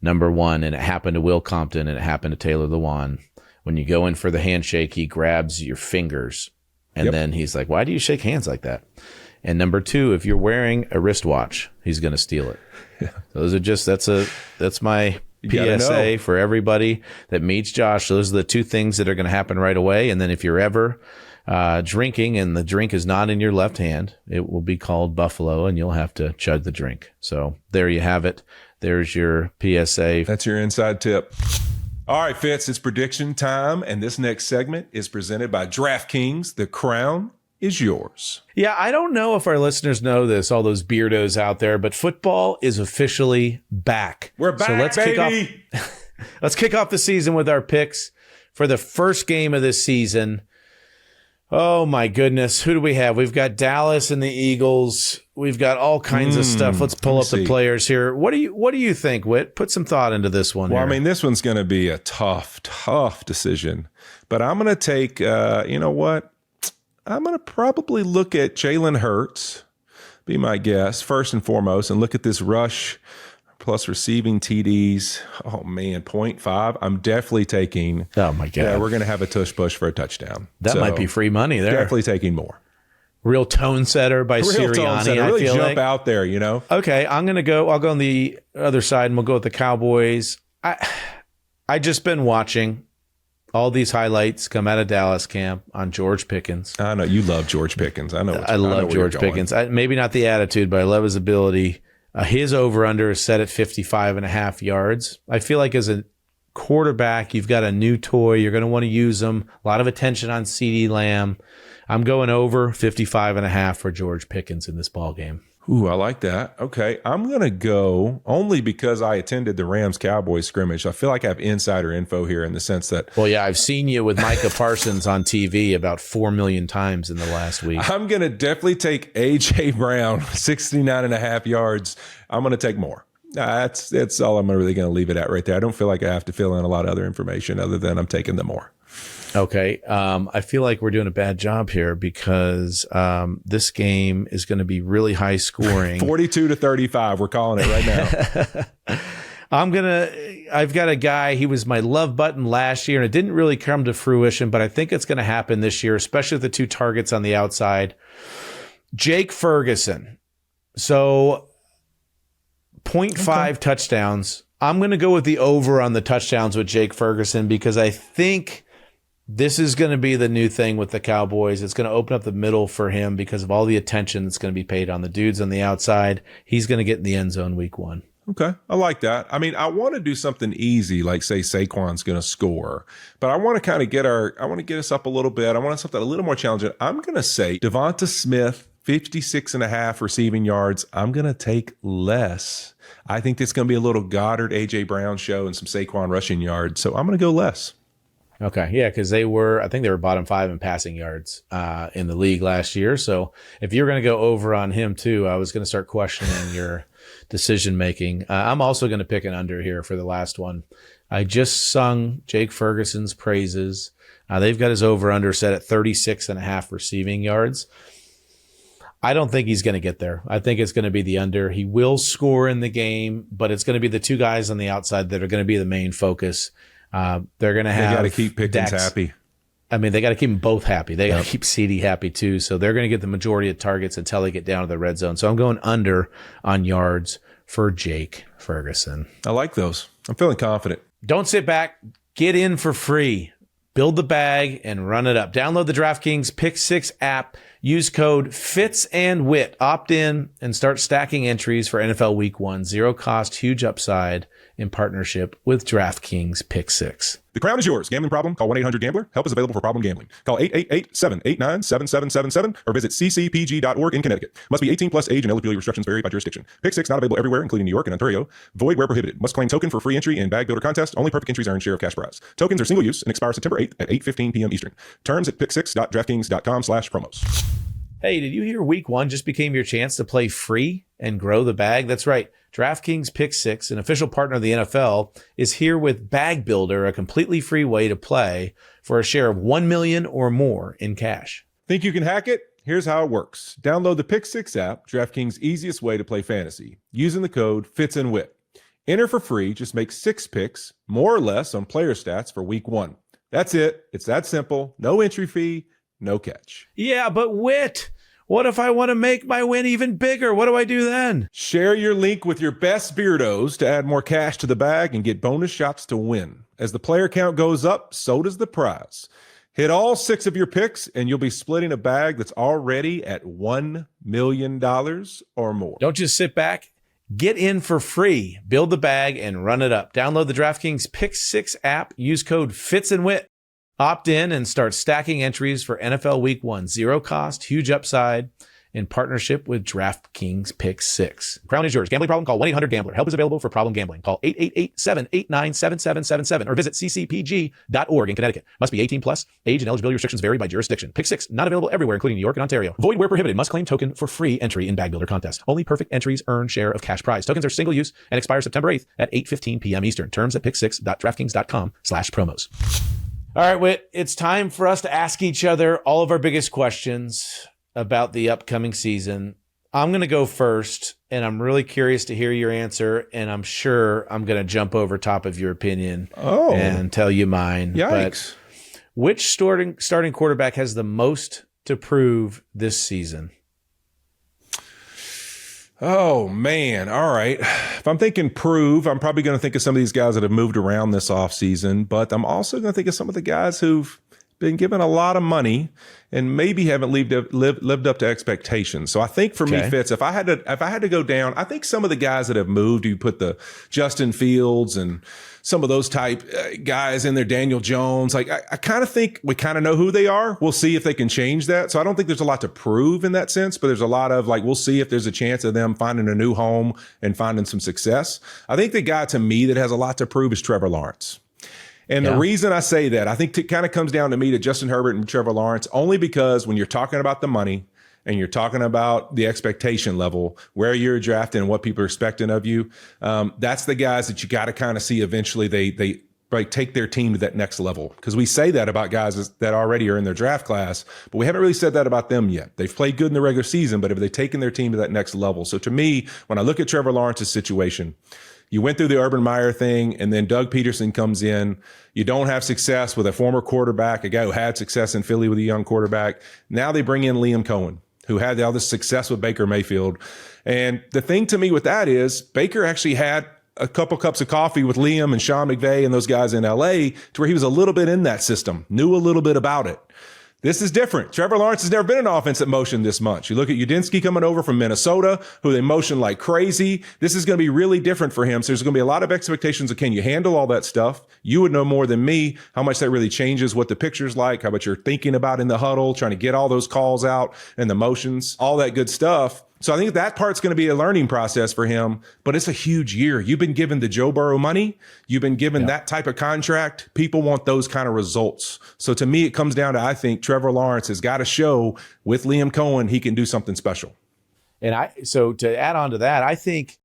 Number 1, and it happened to Will Compton and it happened to Taylor Lewan. When you go in for the handshake, he grabs your fingers and then he's like, why do you shake hands like that? And number 2, if you're wearing a wristwatch, he's going to steal it. Those are just, that's my PSA for everybody that meets Josh. Those are the 2 things that are going to happen right away. And then if you're ever drinking and the drink is not in your left hand, it will be called Buffalo and you'll have to chug the drink. So there you have it. There's your PSA. That's your inside tip. All right, Fitz, it's prediction time. And this next segment is presented by DraftKings. The crown is yours. Yeah, I don't know if our listeners know this, all those beardos out there, but football is officially back. We're back, so let's kick off the season with our picks for the first game of this season. Oh, my goodness. Who do we have? We've got Dallas and the Eagles. We've got all kinds of stuff. Let's pull up the players here. What do you think, Whit? Put some thought into this one. Well, here. I mean, this one's going to be a tough decision. But I'm going to take, you know what? I'm going to probably look at Jalen Hurts, be my guess, first and foremost, and look at this rush plus receiving TDs. Oh, man, 0.5. I'm definitely taking. Oh, my God. Yeah, we're going to have a tush push for a touchdown. That might be free money there. Definitely taking more. Real tone setter by Sirianni. Really jump out there, you know? Okay, I'll go on the other side, and we'll go with the Cowboys. I just been watching all these highlights come out of Dallas camp on George Pickens. I know. You love George Pickens. I know. I love George Pickens. Maybe not the attitude, but I love his ability His over-under is set at 55.5 yards. I feel like as a quarterback, you've got a new toy. You're going to want to use them. A lot of attention on CeeDee Lamb. I'm going over 55.5 for George Pickens in this ball game. Ooh, I like that. Okay. I'm going to go only because I attended the Rams-Cowboys scrimmage. I feel like I have insider info here in the sense that... Well, yeah, I've seen you with Micah Parsons on TV about 4 million times in the last week. I'm going to definitely take A.J. Brown, 69.5 yards. I'm going to take more. That's all I'm really going to leave it at right there. I don't feel like I have to fill in a lot of other information other than I'm taking the more. Okay. I feel like we're doing a bad job here because this game is going to be really high scoring. 42-35. We're calling it right now. I've got a guy, he was my love button last year and it didn't really come to fruition, but I think it's going to happen this year, especially with the 2 targets on the outside. Jake Ferguson. So 0.5 touchdowns. I'm going to go with the over on the touchdowns with Jake Ferguson because I think this is going to be the new thing with the Cowboys. It's going to open up the middle for him because of all the attention that's going to be paid on the dudes on the outside. He's going to get in the end zone week 1. Okay. I like that. I mean, I want to do something easy, like say Saquon's going to score, but I want to kind of get us up a little bit. I want something a little more challenging. I'm going to say Devonta Smith, 56.5 receiving yards. I'm going to take less. I think it's going to be a little Goddard, A.J. Brown show and some Saquon rushing yards. So I'm going to go less. Okay. Yeah. Because I think they were bottom 5 in passing yards in the league last year. So if you're going to go over on him too, I was going to start questioning your decision making. I'm also going to pick an under here for the last one. I just sung Jake Ferguson's praises. They've got his over under set at 36.5 receiving yards. I don't think he's going to get there. I think it's going to be the under. He will score in the game, but it's going to be the 2 guys on the outside that are going to be the main focus. They're going to have. They got to keep Pickens happy. I mean, they got to keep them both happy. They got to keep CeeDee happy too. So they're going to get the majority of targets until they get down to the red zone. So I'm going under on yards for Jake Ferguson. I like those. I'm feeling confident. Don't sit back. Get in for free. Build the bag and run it up. Download the DraftKings Pick 6 app. Use code Fitz and Whit. Opt in and start stacking entries for NFL Week 1. Zero cost, huge upside in partnership with DraftKings Pick 6. The crown is yours. Gambling problem? Call 1-800-GAMBLER. Help is available for problem gambling. Call 888-789-7777 or visit ccpg.org in Connecticut. Must be 18 plus, age and eligibility restrictions vary by jurisdiction. Pick 6 not available everywhere, including New York and Ontario. Void where prohibited. Must claim token for free entry in bag builder contest. Only perfect entries earn share of cash prize. Tokens are single use and expire September 8th at 8:15 p.m. Eastern. Terms at pick6.draftkings.com/promos. Hey, did you hear Week 1 just became your chance to play free and grow the bag? That's right. DraftKings Pick 6, an official partner of the NFL, is here with Bag Builder, a completely free way to play for a share of $1 million or more in cash. Think you can hack it? Here's how it works. Download the Pick 6 app, DraftKings' easiest way to play fantasy, using the code FITZANDWHIT. Enter for free. Just make 6 picks, more or less, on player stats for Week 1. That's it. It's that simple. No entry fee, no catch. Yeah, but Whit, what if I want to make my win even bigger? What do I do then? Share your link with your best beardos to add more cash to the bag and get bonus shots to win. As the player count goes up, so does the prize. Hit all 6 of your picks and you'll be splitting a bag that's already at $1 million or more. Don't just sit back. Get in for free. Build the bag and run it up. Download the DraftKings Pick 6 app. Use code FITZANDWHIT. Opt in and start stacking entries for NFL Week 1. Zero cost, huge upside in partnership with DraftKings Pick 6. Crown is yours. Gambling problem? Call 1-800-GAMBLER. Help is available for problem gambling. Call 888-789-7777 or visit ccpg.org in Connecticut. Must be 18 plus. Age and eligibility restrictions vary by jurisdiction. Pick 6 not available everywhere, including New York and Ontario. Void where prohibited. Must claim token for free entry in bag builder contest. Only perfect entries earn share of cash prize. Tokens are single use and expire September 8th at 8:15 p.m. Eastern. Terms at pick6.draftkings.com/promos. All right, Whit, it's time for us to ask each other all of our biggest questions about the upcoming season. I'm going to go first, and I'm really curious to hear your answer, and I'm sure I'm going to jump over top of your opinion and tell you mine. Yikes. But which starting quarterback has the most to prove this season? Oh, man. All right. If I'm thinking prove, I'm probably going to think of some of these guys that have moved around this offseason, but I'm also going to think of some of the guys who've been given a lot of money and maybe haven't lived up to expectations. So I think for me, Fitz, if I had to go down, I think some of the guys that have moved, you put the Justin Fields and some of those type guys in there, Daniel Jones, like I kind of think we kind of know who they are. We'll see if they can change that. So I don't think there's a lot to prove in that sense, but there's a lot of like, we'll see if there's a chance of them finding a new home and finding some success. I think the guy to me that has a lot to prove is Trevor Lawrence. And the reason I say that, I think it kind of comes down to me to Justin Herbert and Trevor Lawrence, only because when you're talking about the money and you're talking about the expectation level, where you're drafting and what people are expecting of you, that's the guys that you got to kind of see eventually they like take their team to that next level. Because we say that about guys that already are in their draft class, but we haven't really said that about them yet. They've played good in the regular season, but have they taken their team to that next level? So to me, when I look at Trevor Lawrence's situation, you went through the Urban Meyer thing, and then Doug Peterson comes in. You don't have success with a former quarterback, a guy who had success in Philly with a young quarterback. Now they bring in Liam Cohen, who had all this success with Baker Mayfield. And the thing to me with that is Baker actually had a couple cups of coffee with Liam and Sean McVay and those guys in LA to where he was a little bit in that system, knew a little bit about it. This is different. Trevor Lawrence has never been in offense that motion this much. You look at Udinski coming over from Minnesota, who they motion like crazy. This is going to be really different for him. So there's going to be a lot of expectations of, can you handle all that stuff? You would know more than me how much that really changes what the picture's like, how much you're thinking about in the huddle, trying to get all those calls out and the motions, all that good stuff. So I think that part's going to be a learning process for him, but it's a huge year. You've been given the Joe Burrow money. You've been given that type of contract. People want those kind of results. So to me, it comes down to, I think Trevor Lawrence has got to show with Liam Cohen, he can do something special. And so to add on to that, I think,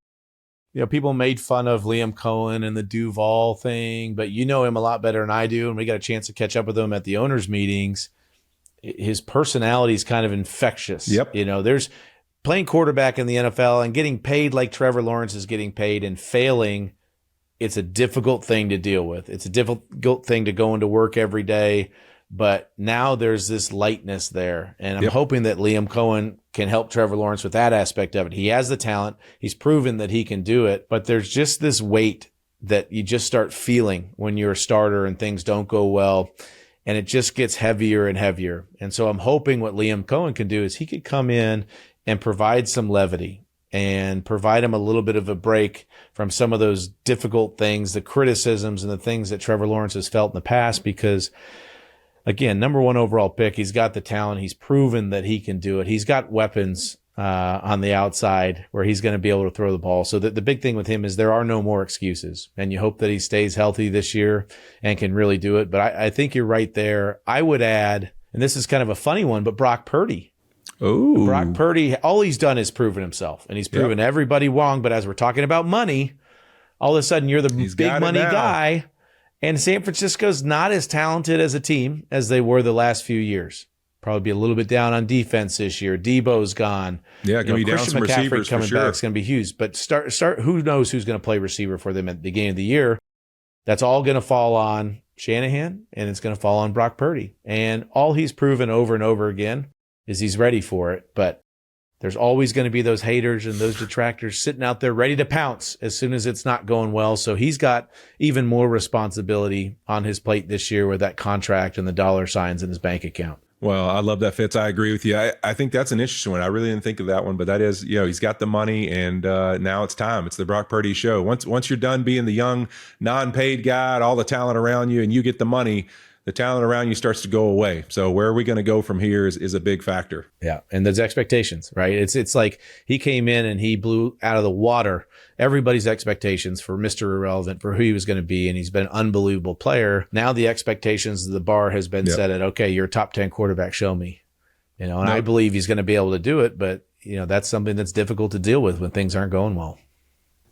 people made fun of Liam Cohen and the Duval thing, but you know him a lot better than I do. And we got a chance to catch up with him at the owners' meetings. His personality is kind of infectious. Yep. There's playing quarterback in the NFL and getting paid like Trevor Lawrence is getting paid and failing. It's a difficult thing to deal with. It's a difficult thing to go into work every day. But now there's this lightness there. And I'm hoping that Liam Cohen can help Trevor Lawrence with that aspect of it. He has the talent. He's proven that he can do it. But there's just this weight that you just start feeling when you're a starter and things don't go well. And it just gets heavier and heavier. And so I'm hoping what Liam Cohen can do is he could come in and provide some levity and provide him a little bit of a break from some of those difficult things, the criticisms and the things that Trevor Lawrence has felt in the past. Because, again, number 1 overall pick, he's got the talent. He's proven that he can do it. He's got weapons on the outside where he's going to be able to throw the ball. So the big thing with him is there are no more excuses. And you hope that he stays healthy this year and can really do it. But I think you're right there. I would add, and this is kind of a funny one, but Brock Purdy. Oh, Brock Purdy, all he's done is proven himself, and he's proven everybody wrong. But as we're talking about money, all of a sudden you're the big money guy, and San Francisco's not as talented as a team as they were the last few years. Probably be a little bit down on defense this year. Debo's gone. Yeah, going to be down some receivers coming for sure. back is going to be huge. But start. Who knows who's going to play receiver for them at the beginning of the year? That's all going to fall on Shanahan, and it's going to fall on Brock Purdy. And all he's proven over and over again is he's ready for it. But there's always going to be those haters and those detractors sitting out there ready to pounce as soon as it's not going well. So he's got even more responsibility on his plate this year with that contract and the dollar signs in his bank account. Well, I love that, Fitz. I agree with you. I think that's an interesting one. I really didn't think of that one, but that is, he's got the money, and now it's time. It's the Brock Purdy show. Once you're done being the young, non-paid guy, all the talent around you, and you get the money, the talent around you starts to go away. So where are we going to go from here is a big factor. Yeah. And there's expectations, right? It's like he came in and he blew out of the water everybody's expectations for Mr. Irrelevant, for who he was going to be. And he's been an unbelievable player. Now the expectations, the bar has been set at, okay, you're a top 10 quarterback, show me. And I believe he's going to be able to do it. But, that's something that's difficult to deal with when things aren't going well.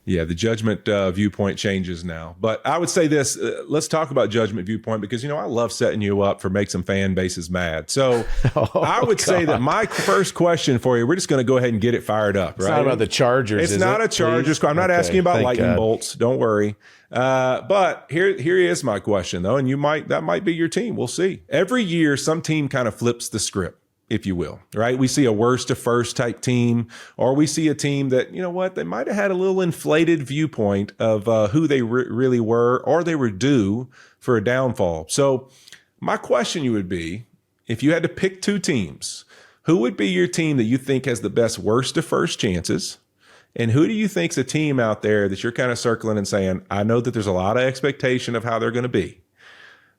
Yeah, the judgment viewpoint changes now. But I would say this, let's talk about judgment viewpoint because, I love setting you up for make some fan bases mad. So I would say that my first question for you, we're just going to go ahead and get it fired up, right? It's not about the Chargers, It's not a Chargers. I'm not asking about lightning bolts. Don't worry. But here is my question, though, and that might be your team. We'll see. Every year, some team kind of flips the script, if you will, right? We see a worst to first type team, or we see a team that, they might have had a little inflated viewpoint of who they really were, or they were due for a downfall. So My question would be, if you had to pick two teams, who would be your team that you think has the best worst to first chances? And who do you think's a team out there that you're kind of circling and saying, I know that there's a lot of expectation of how they're going to be,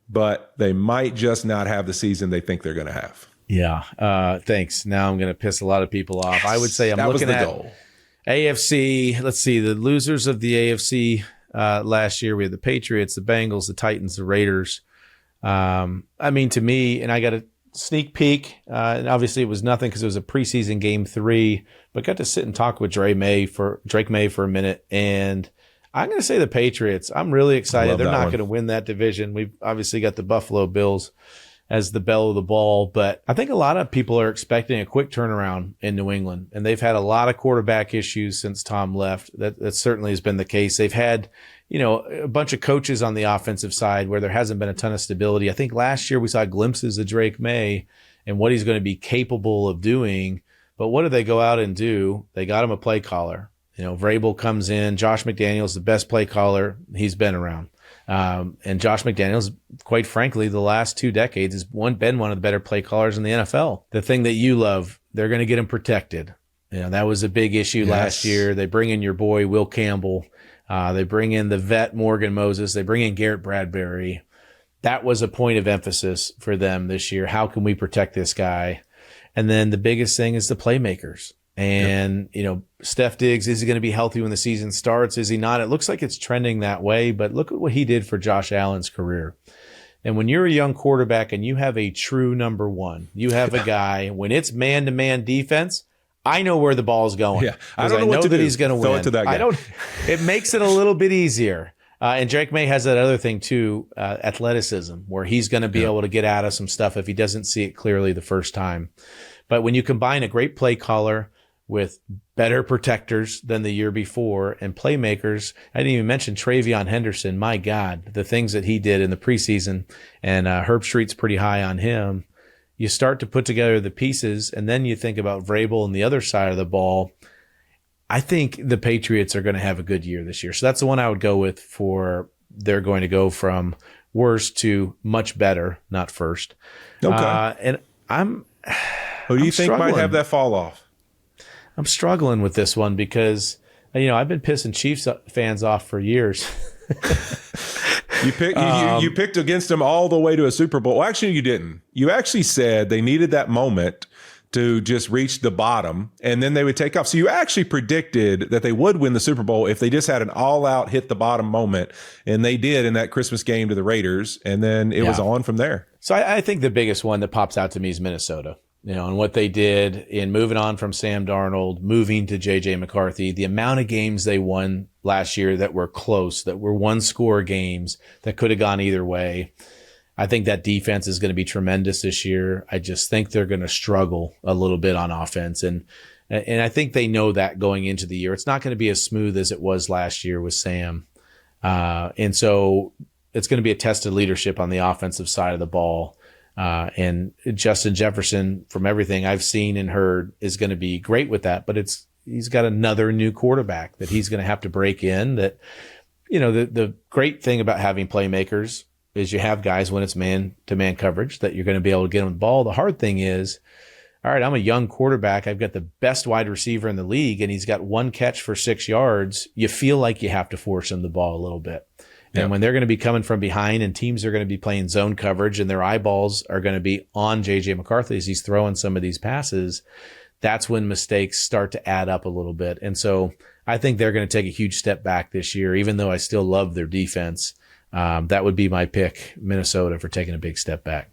but they might just not have the season they think they're going to have? Yeah. Thanks. Now I'm going to piss a lot of people off. I would say I'm looking at goal. AFC. Let's see. The losers of the AFC last year, we had the Patriots, the Bengals, the Titans, the Raiders. I mean, to me, and I got a sneak peek, and obviously it was nothing because it was a preseason game 3, but got to sit and talk with Drake May for a minute. And I'm going to say the Patriots. I'm really excited. They're not going to win that division. We've obviously got the Buffalo Bills as the belle of the ball, but I think a lot of people are expecting a quick turnaround in New England, and they've had a lot of quarterback issues since Tom left. That certainly has been the case. They've had, a bunch of coaches on the offensive side where there hasn't been a ton of stability. I think last year we saw glimpses of Drake May and what he's going to be capable of doing, but what did they go out and do? They got him a play caller. Vrabel comes in. Josh McDaniels, the best play caller he's been around. And Josh McDaniels, quite frankly, the last 2 decades has been one of the better play callers in the NFL. The thing that you love, they're going to get him protected. That was a big issue last year. They bring in your boy, Will Campbell. They bring in the vet, Morgan Moses. They bring in Garrett Bradbury. That was a point of emphasis for them this year. How can we protect this guy? And then the biggest thing is the playmakers. And, Steph Diggs, is he going to be healthy when the season starts? Is he not? It looks like it's trending that way, but look at what he did for Josh Allen's career. And when you're a young quarterback and you have a true number one, you have a guy, when it's man-to-man defense, I know where the ball's going. Yeah, I don't know what to that do. He's going to win. Throw it to that guy. It makes it a little bit easier. And Drake May has that other thing too, athleticism, where he's going to be able to get out of some stuff if he doesn't see it clearly the first time. But when you combine a great play caller with better protectors than the year before and playmakers, I didn't even mention Travion Henderson. My God, the things that he did in the preseason, and Herb Street's pretty high on him. You start to put together the pieces, and then you think about Vrabel and the other side of the ball. I think the Patriots are going to have a good year this year. So that's the one I would go with for they're going to go from worst to much better, not first. Okay. And who do you think might have that fall off? I'm struggling with this one because, I've been pissing Chiefs fans off for years. You picked against them all the way to a Super Bowl. Well, actually, you didn't. You actually said they needed that moment to just reach the bottom, and then they would take off. So you actually predicted that they would win the Super Bowl if they just had an all-out hit the bottom moment, and they did in that Christmas game to the Raiders, and then it was on from there. So I think the biggest one that pops out to me is Minnesota. And what they did in moving on from Sam Darnold, moving to J.J. McCarthy, the amount of games they won last year that were close, that were one-score games that could have gone either way. I think that defense is going to be tremendous this year. I just think they're going to struggle a little bit on offense. And I think they know that going into the year. It's not going to be as smooth as it was last year with Sam. And so it's going to be a test of leadership on the offensive side of the ball. And Justin Jefferson, from everything I've seen and heard, is going to be great with that. But he's got another new quarterback that he's going to have to break in. That, the great thing about having playmakers is you have guys when it's man-to-man coverage that you're going to be able to get them the ball. The hard thing is, all right, I'm a young quarterback. I've got the best wide receiver in the league, and he's got 1 catch for 6 yards. You feel like you have to force him the ball a little bit. And when they're going to be coming from behind and teams are going to be playing zone coverage and their eyeballs are going to be on J.J. McCarthy as he's throwing some of these passes, that's when mistakes start to add up a little bit. And so I think they're going to take a huge step back this year, even though I still love their defense. That would be my pick, Minnesota, for taking a big step back.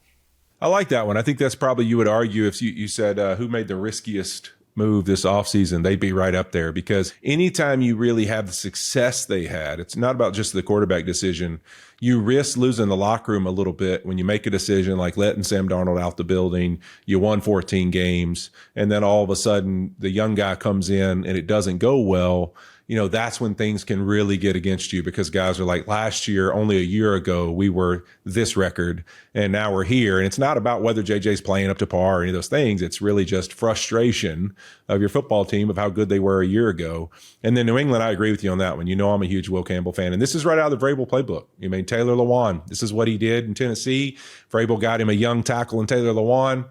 I like that one. I think that's probably, you would argue, if you said who made the riskiest move this offseason, they'd be right up there, because anytime you really have the success they had, it's not about just the quarterback decision. You risk losing the locker room a little bit when you make a decision like letting Sam Darnold out the building. You won 14 games, and then all of a sudden the young guy comes in and it doesn't go well. that's when things can really get against you, because guys are like, last year, only a year ago, we were this record and now we're here. And it's not about whether JJ's playing up to par or any of those things. It's really just frustration of your football team of how good they were a year ago. And then New England, I agree with you on that one. I'm a huge Will Campbell fan. And this is right out of the Vrabel playbook. Taylor Lewan, this is what he did in Tennessee. Vrabel got him a young tackle in Taylor Lewan.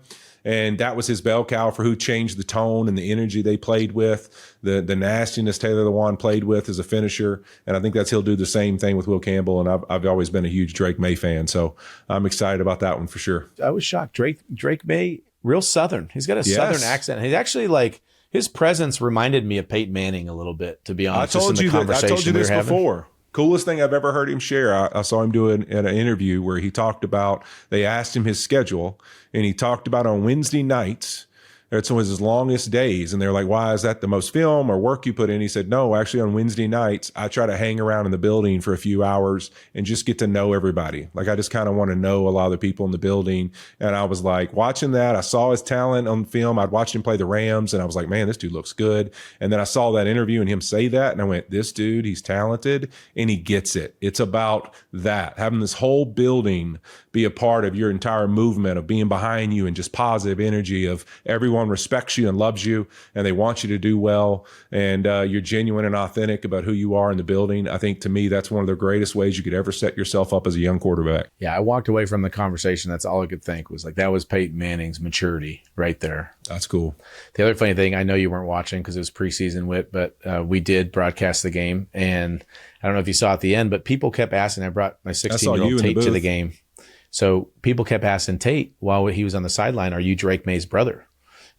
And that was his bell cow for who changed the tone and the energy they played with, the nastiness Taylor Lewan played with as a finisher. And I think he'll do the same thing with Will Campbell. And I've always been a huge Drake May fan. So I'm excited about that one for sure. I was shocked. Drake May, real Southern. He's got a Southern accent. He's actually his presence reminded me of Peyton Manning a little bit, to be honest. I told you this before. Coolest thing I've ever heard him share. I saw him do it in an interview where he talked about, they asked him his schedule, and he talked about on Wednesday nights, it's one of his longest days. And they're like, why is that the most film or work you put in? He said, no, actually on Wednesday nights, I try to hang around in the building for a few hours and just get to know everybody. I just kind of want to know a lot of the people in the building. And I was like, watching that, I saw his talent on film. I'd watched him play the Rams and I was like, man, this dude looks good. And then I saw that interview and him say that. And I went, this dude, he's talented and he gets it. It's about that, having this whole building be a part of your entire movement of being behind you and just positive energy of everyone respects you and loves you and they want you to do well, and you're genuine and authentic about who you are in the building. I think to me that's one of the greatest ways you could ever set yourself up as a young quarterback. Yeah, I walked away from the conversation. That's all I could think was that was Peyton Manning's maturity right there. That's cool. The other funny thing, I know you weren't watching because it was preseason, Whit, but we did broadcast the game, and I don't know if you saw at the end, but people kept asking. I brought my 16-year-old Tate to the game. So people kept asking Tate while he was on the sideline, are you Drake May's brother?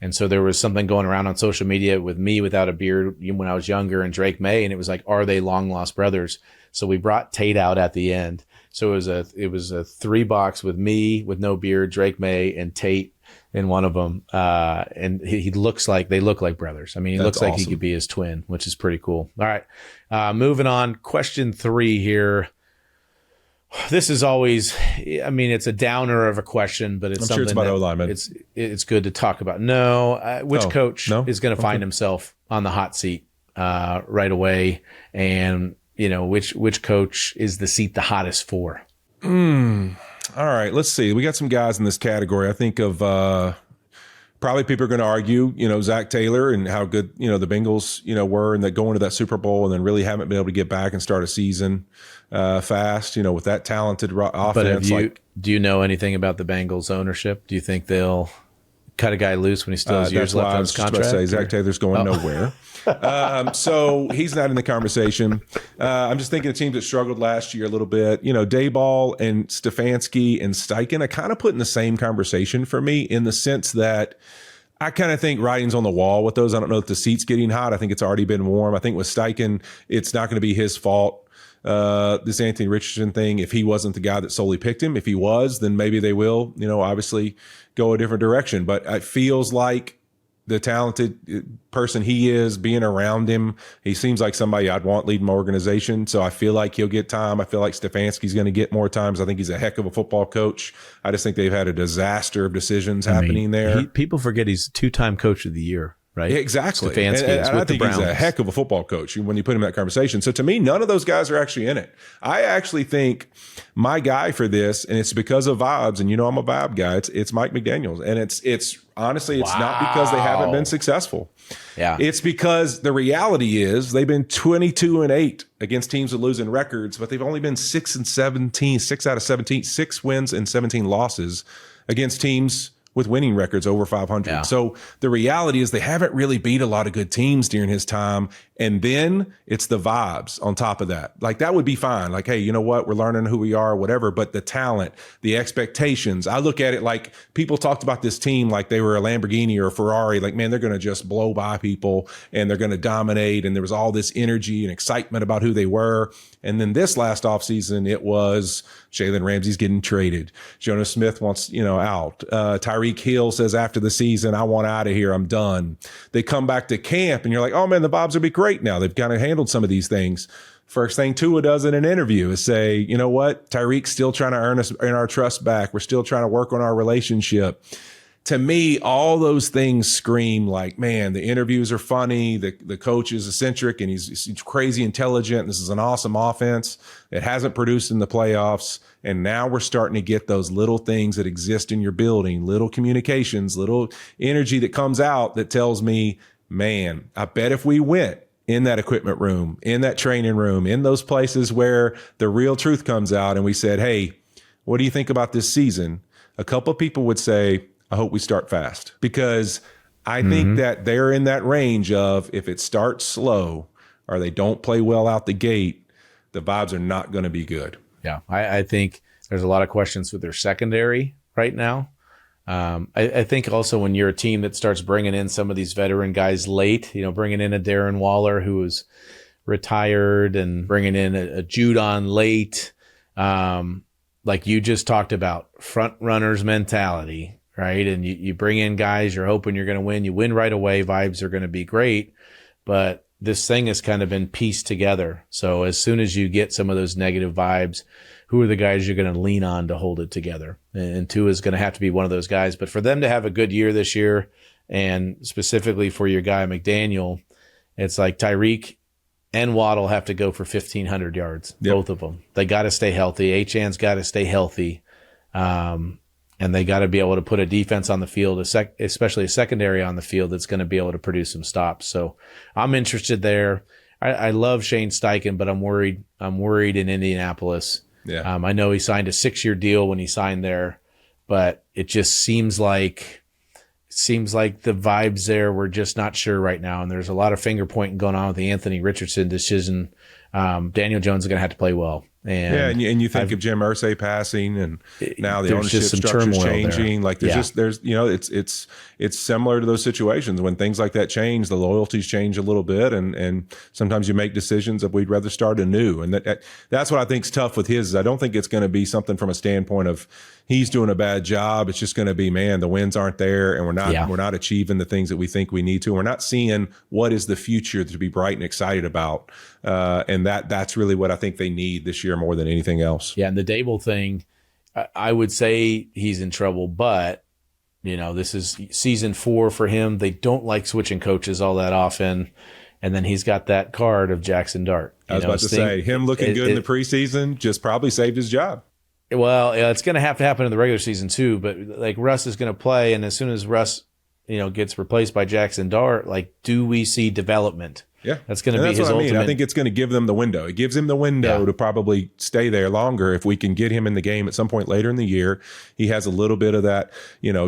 And so there was something going around on social media with me without a beard when I was younger and Drake May. And it was like, are they long lost brothers? So we brought Tate out at the end. So it was a 3-box with me with no beard, Drake May and Tate in one of them. And they look like brothers. I mean, he looks like he could be his twin, which is pretty cool. All right. Moving on. Question 3 here. This is always, it's a downer of a question, but it's something about O-linemen. It's good to talk about. Which coach is going to find himself on the hot seat right away, and which coach is the seat the hottest for? All right, let's see. We got some guys in this category. I think of probably people are going to argue, Zach Taylor and how good the Bengals were, and that going to that Super Bowl and then really haven't been able to get back and start a season fast, with that talented offense. But do you know anything about the Bengals ownership? Do you think they'll cut a guy loose when he still has years left on his contract? Say Zach Taylor's going nowhere. So he's not in the conversation. I'm just thinking of teams that struggled last year a little bit. Dayball and Stefanski and Steichen, I kind of put in the same conversation for me, in the sense that I kind of think writing's on the wall with those. I don't know if the seat's getting hot. I think it's already been warm. I think with Steichen, it's not going to be his fault. This Anthony Richardson thing, if he wasn't the guy that solely picked him, if he was, then maybe they will, obviously go a different direction. But it feels like the talented person he is, being around him, he seems like somebody I'd want leading my organization. So I feel like he'll get time. I feel like Stefanski's going to get more times. I think he's a heck of a football coach. I just think they've had a disaster of decisions happening there. People forget he's 2-time coach of the year. Right. Exactly. Stefanski and I think he's a heck of a football coach when you put him in that conversation. So to me, none of those guys are actually in it. I actually think my guy for this, and it's because of vibes, and I'm a vibe guy, it's Mike McDaniels. And it's honestly, it's not because they haven't been successful. Yeah. It's because the reality is they've been 22-8 against teams with losing records, but they've only been 6-17, 6 out of 17, 6 wins and 17 losses against teams with winning records over 500. Yeah. So the reality is they haven't really beat a lot of good teams during his time. And then it's the vibes on top of that. Like, that would be fine. Like, hey, you know what? We're learning who we are, whatever. But the talent, the expectations, I look at it like people talked about this team like they were a Lamborghini or a Ferrari. Like, man, they're going to just blow by people and they're going to dominate. And there was all this energy and excitement about who they were. And then this last offseason, it was Jalen Ramsey's getting traded. Jonas Smith wants, out. Tyreek Hill says after the season, I want out of here. I'm done. They come back to camp and you're like, oh man, the Bobs will be great now. They've kind of handled some of these things. First thing Tua does in an interview is say, you know what? Tyreek's still trying to earn our trust back. We're still trying to work on our relationship. to me, all those things scream like, man, the interviews are funny. The coach is eccentric and he's crazy intelligent. This is an awesome offense that hasn't produced in the playoffs. And now we're starting to get those little things that exist in your building, little communications, little energy that comes out that tells me, man, I bet if we went in that equipment room, in that training room, in those places where the real truth comes out and we said, hey, what do you think about this season? A couple of people would say, I hope we start fast, because I think that they're in that range of if it starts slow or they don't play well out the gate, the vibes are not going to be good. Yeah, I think there's a lot of questions with their secondary right now. I think also when you're a team that starts bringing in some of these veteran guys late, bringing in a Darren Waller who was retired and bringing in a Judon late, like you just talked about, front runners mentality, right? And you bring in guys, you're hoping you're going to win. You win right away, vibes are going to be great. But this thing has kind of been pieced together. So as soon as you get some of those negative vibes, who are the guys you're going to lean on to hold it together? And Tua is going to have to be one of those guys. But for them to have a good year this year, and specifically for your guy McDaniel, it's like Tyreek and Waddle have to go for 1,500 yards, both of them. They got to stay healthy. Achan's got to stay healthy. And they got to be able to put a defense on the field, especially a secondary on the field that's going to be able to produce some stops. So I'm interested there. I love Shane Steichen, but I'm worried in Indianapolis. Yeah. I know he signed a 6-year deal when he signed there, but it just seems like the vibes there, we're just not sure right now. And there's a lot of finger pointing going on with the Anthony Richardson decision. Daniel Jones is going to have to play well. And you think of Jim Irsay passing, and now the ownership structure is changing. There. Like it's similar to those situations when things like that change. The loyalties change a little bit, and sometimes you make decisions that we'd rather start anew. And that's what I think is tough with his. I don't think it's going to be something from a standpoint of he's doing a bad job. It's just going to be, man, the wins aren't there, and we're not achieving the things that we think we need to. We're not seeing what is the future to be bright and excited about. And that's really what I think they need this year more than anything else. Yeah, and the Dable thing, I would say he's in trouble, but this is season 4 for him. They don't like switching coaches all that often. And then he's got that card of Jackson Dart. I was about to say, him looking good in the preseason just probably saved his job. Well, it's going to have to happen in the regular season too, but like Russ is going to play, and as soon as Russ, gets replaced by Jackson Dart, like, do we see development? Yeah, that's going to be his ultimate. I think it's going to give them the window. It gives him the window to probably stay there longer if we can get him in the game at some point later in the year. He has a little bit of that,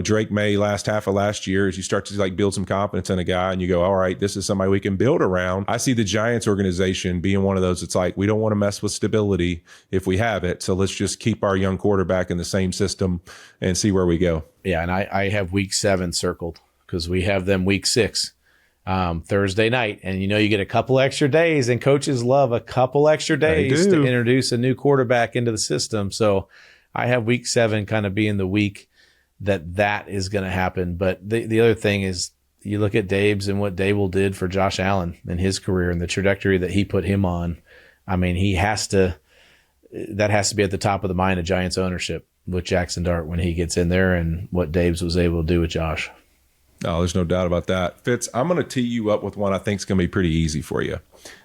Drake May last half of last year, as you start to build some confidence in a guy and you go, all right, this is somebody we can build around. I see the Giants organization being one of those. It's like, we don't want to mess with stability if we have it. So let's just keep our young quarterback in the same system and see where we go. Yeah, and I have week 7 circled because we have them week 6. Thursday night, and you get a couple extra days, and coaches love a couple extra days to introduce a new quarterback into the system. So I have week 7 kind of being the week that is going to happen. But the other thing is, you look at Dabes and what Dable did for Josh Allen in his career and the trajectory that he put him on. I mean, that has to be at the top of the mind of Giants ownership with Jackson Dart when he gets in there, and what Dabes was able to do with Josh. No, there's no doubt about that. Fitz, I'm going to tee you up with one I think is going to be pretty easy for you.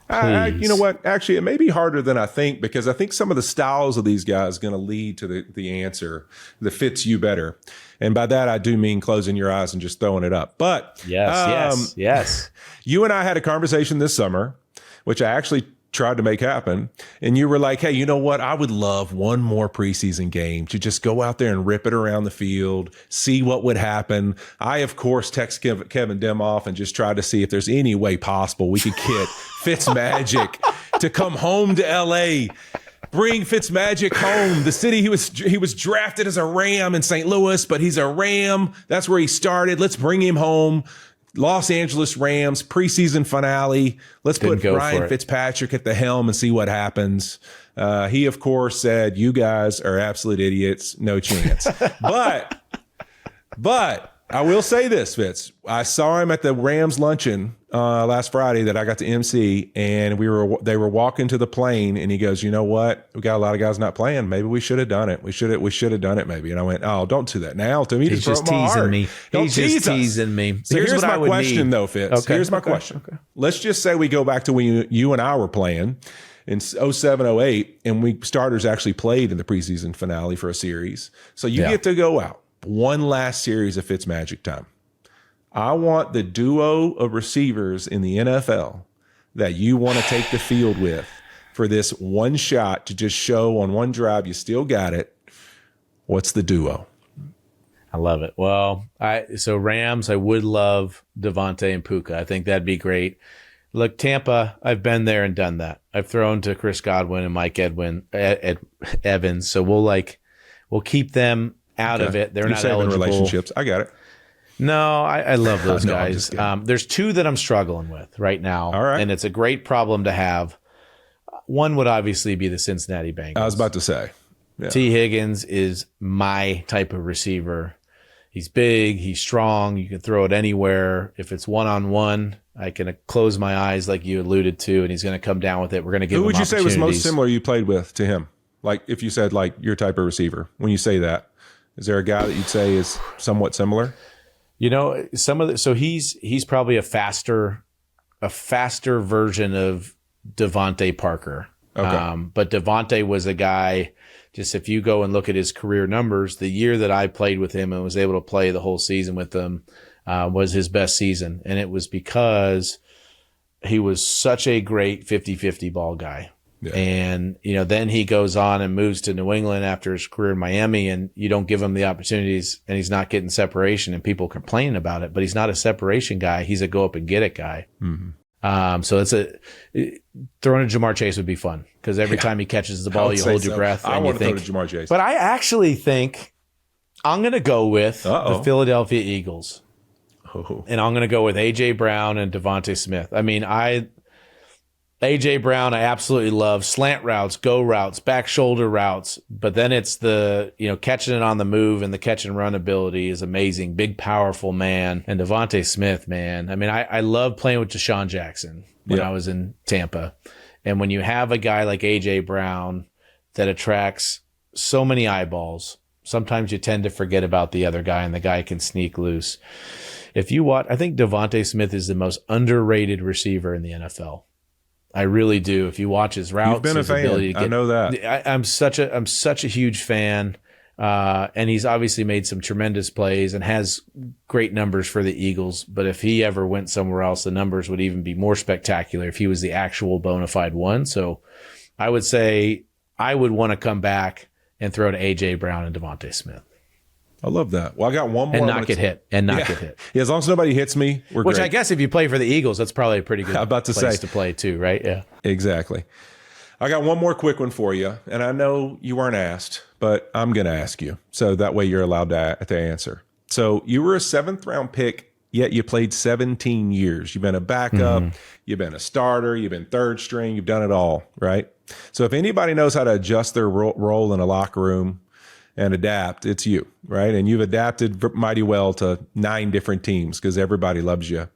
You know what? Actually, it may be harder than I think, because I think some of the styles of these guys are going to lead to the answer that fits you better. And by that, I do mean closing your eyes and just throwing it up. But yes. You and I had a conversation this summer, which I actually tried to make happen. And you were like, hey, you know what? I would love one more preseason game to just go out there and rip it around the field, see what would happen. I, of course, text Kevin Demoff and just tried to see if there's any way possible we could get Fitzmagic to come home to L.A., bring Fitzmagic home. The city he was drafted as a Ram in St. Louis, but he's a Ram. That's where he started. Let's bring him home. Los Angeles Rams preseason finale. Let's put Ryan Fitzpatrick at the helm and see what happens. He, of course, said, you guys are absolute idiots. No chance. But I will say this, Fitz. I saw him at the Rams luncheon last Friday that I got to MC, and they were walking to the plane, and he goes, "You know what? We got a lot of guys not playing. Maybe we should have done it. We should have done it maybe." And I went, "Oh, don't do that now to me. He's just teasing me. He's just teasing me. So here's my question, though, Fitz. Okay. Here's my question. Okay. Let's just say we go back to when you and I were playing in 07, 08, and we starters actually played in the preseason finale for a series. So you get to go out one last series of Fitz Magic time. I want the duo of receivers in the NFL that you want to take the field with for this one shot to just show on one drive you still got it. What's the duo? I love it. Well, so Rams, I would love Devontae and Puka. I think that'd be great. Look, Tampa, I've been there and done that. I've thrown to Chris Godwin and Mike Evans. So we'll keep them out of it. They're not eligible. Relationships. I got it. No, I love those No, guys. There's two that I'm struggling with right now. All right. And it's a great problem to have. One would obviously be the Cincinnati Bengals. I was about to say. Yeah. T. Higgins is my type of receiver. He's big. He's strong. You can throw it anywhere. If it's one-on-one, I can close my eyes like you alluded to, and he's going to come down with it. We're going to give him opportunities. Who would you say was most similar you played with to him? Like if you said like your type of receiver, when you say that, is there a guy that you'd say is somewhat similar? You know, so he's probably a faster version of Devontae Parker. Okay. But Devontae was a guy, just if you go and look at his career numbers, the year that I played with him and was able to play the whole season with him was his best season. And it was because he was such a great 50-50 ball guy. Yeah. And, then he goes on and moves to New England after his career in Miami, and you don't give him the opportunities, and he's not getting separation, and people complaining about it, but he's not a separation guy. He's a go up and get it guy. Mm-hmm. So throwing to Jamar Chase would be fun because every time he catches the ball, you hold your breath. I and want you to think, throw to Jamar Chase. But I actually think I'm going to go with the Philadelphia Eagles. Oh. And I'm going to go with A.J. Brown and Devontae Smith. I mean, A.J. Brown, I absolutely love slant routes, go routes, back shoulder routes, but then it's the, catching it on the move, and the catch and run ability is amazing. Big, powerful man. And Devontae Smith, man. I mean, I love playing with Deshaun Jackson when I was in Tampa. And when you have a guy like A.J. Brown that attracts so many eyeballs, sometimes you tend to forget about the other guy, and the guy can sneak loose. If you watch, I think Devontae Smith is the most underrated receiver in the NFL. I really do. If you watch his routes, you've been a fan. I know that. I'm such a huge fan, and he's obviously made some tremendous plays and has great numbers for the Eagles. But if he ever went somewhere else, the numbers would even be more spectacular if he was the actual bona fide one. So I would say I would want to come back and throw to A.J. Brown and Devontae Smith. I love that. Well, I got one more. And not get hit. Yeah, as long as nobody hits me, we're Which great. I guess if you play for the Eagles, that's probably a pretty good place to play too, right? Yeah. Exactly. I got one more quick one for you, and I know you weren't asked, but I'm going to ask you, so that way you're allowed to answer. So you were a 7th-round pick, yet you played 17 years. You've been a backup, you've been a starter, you've been third string, you've done it all, right? So if anybody knows how to adjust their role in a locker room and adapt, it's you, right? And you've adapted mighty well to 9 different teams because everybody loves you.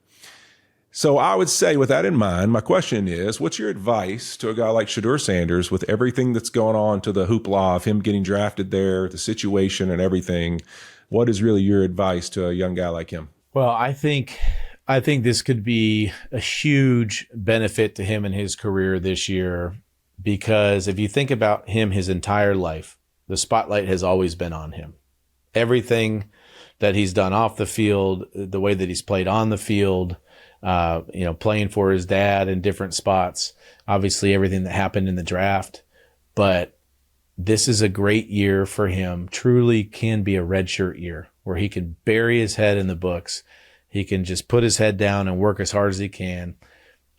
So I would say with that in mind, my question is, what's your advice to a guy like Shedeur Sanders with everything that's going on to the hoopla of him getting drafted there, the situation and everything? What is really your advice to a young guy like him? Well, I think this could be a huge benefit to him in his career this year, because if you think about him his entire life, the spotlight has always been on him. Everything that he's done off the field, the way that he's played on the field, playing for his dad in different spots, obviously everything that happened in the draft. But this is a great year for him, truly can be a redshirt year where he can bury his head in the books. He can just put his head down and work as hard as he can.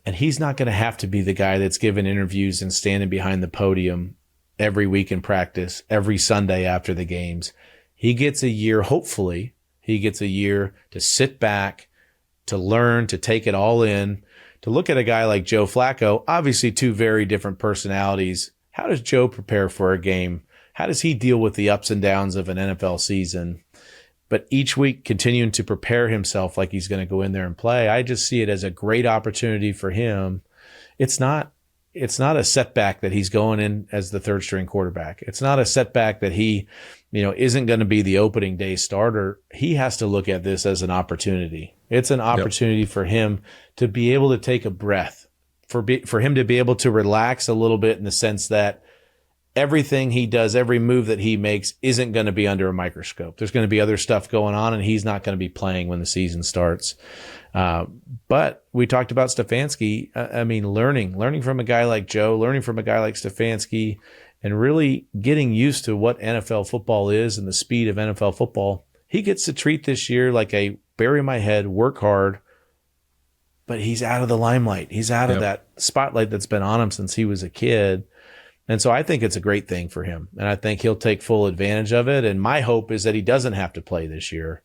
And he's not going to have to be the guy that's giving interviews and standing behind the podium every week in practice, every Sunday after the games. He gets a year, hopefully, to sit back, to learn, to take it all in, to look at a guy like Joe Flacco, obviously 2 very different personalities. How does Joe prepare for a game? How does he deal with the ups and downs of an NFL season? but each week continuing to prepare himself like he's going to go in there and play. I just see it as a great opportunity for him. It's not a setback that he's going in as the third string quarterback. It's not a setback that he, isn't going to be the opening day starter. He has to look at this as an opportunity. It's an opportunity for him to be able to take a breath, for him to be able to relax a little bit in the sense that everything he does, every move that he makes isn't going to be under a microscope. There's going to be other stuff going on, and he's not going to be playing when the season starts. But we talked about Stefanski. Learning from a guy like Joe, learning from a guy like Stefanski, and really getting used to what NFL football is and the speed of NFL football. He gets to treat this year like a bury my head, work hard, but he's out of the limelight. He's out of that spotlight that's been on him since he was a kid. And so I think it's a great thing for him. And I think he'll take full advantage of it. And my hope is that he doesn't have to play this year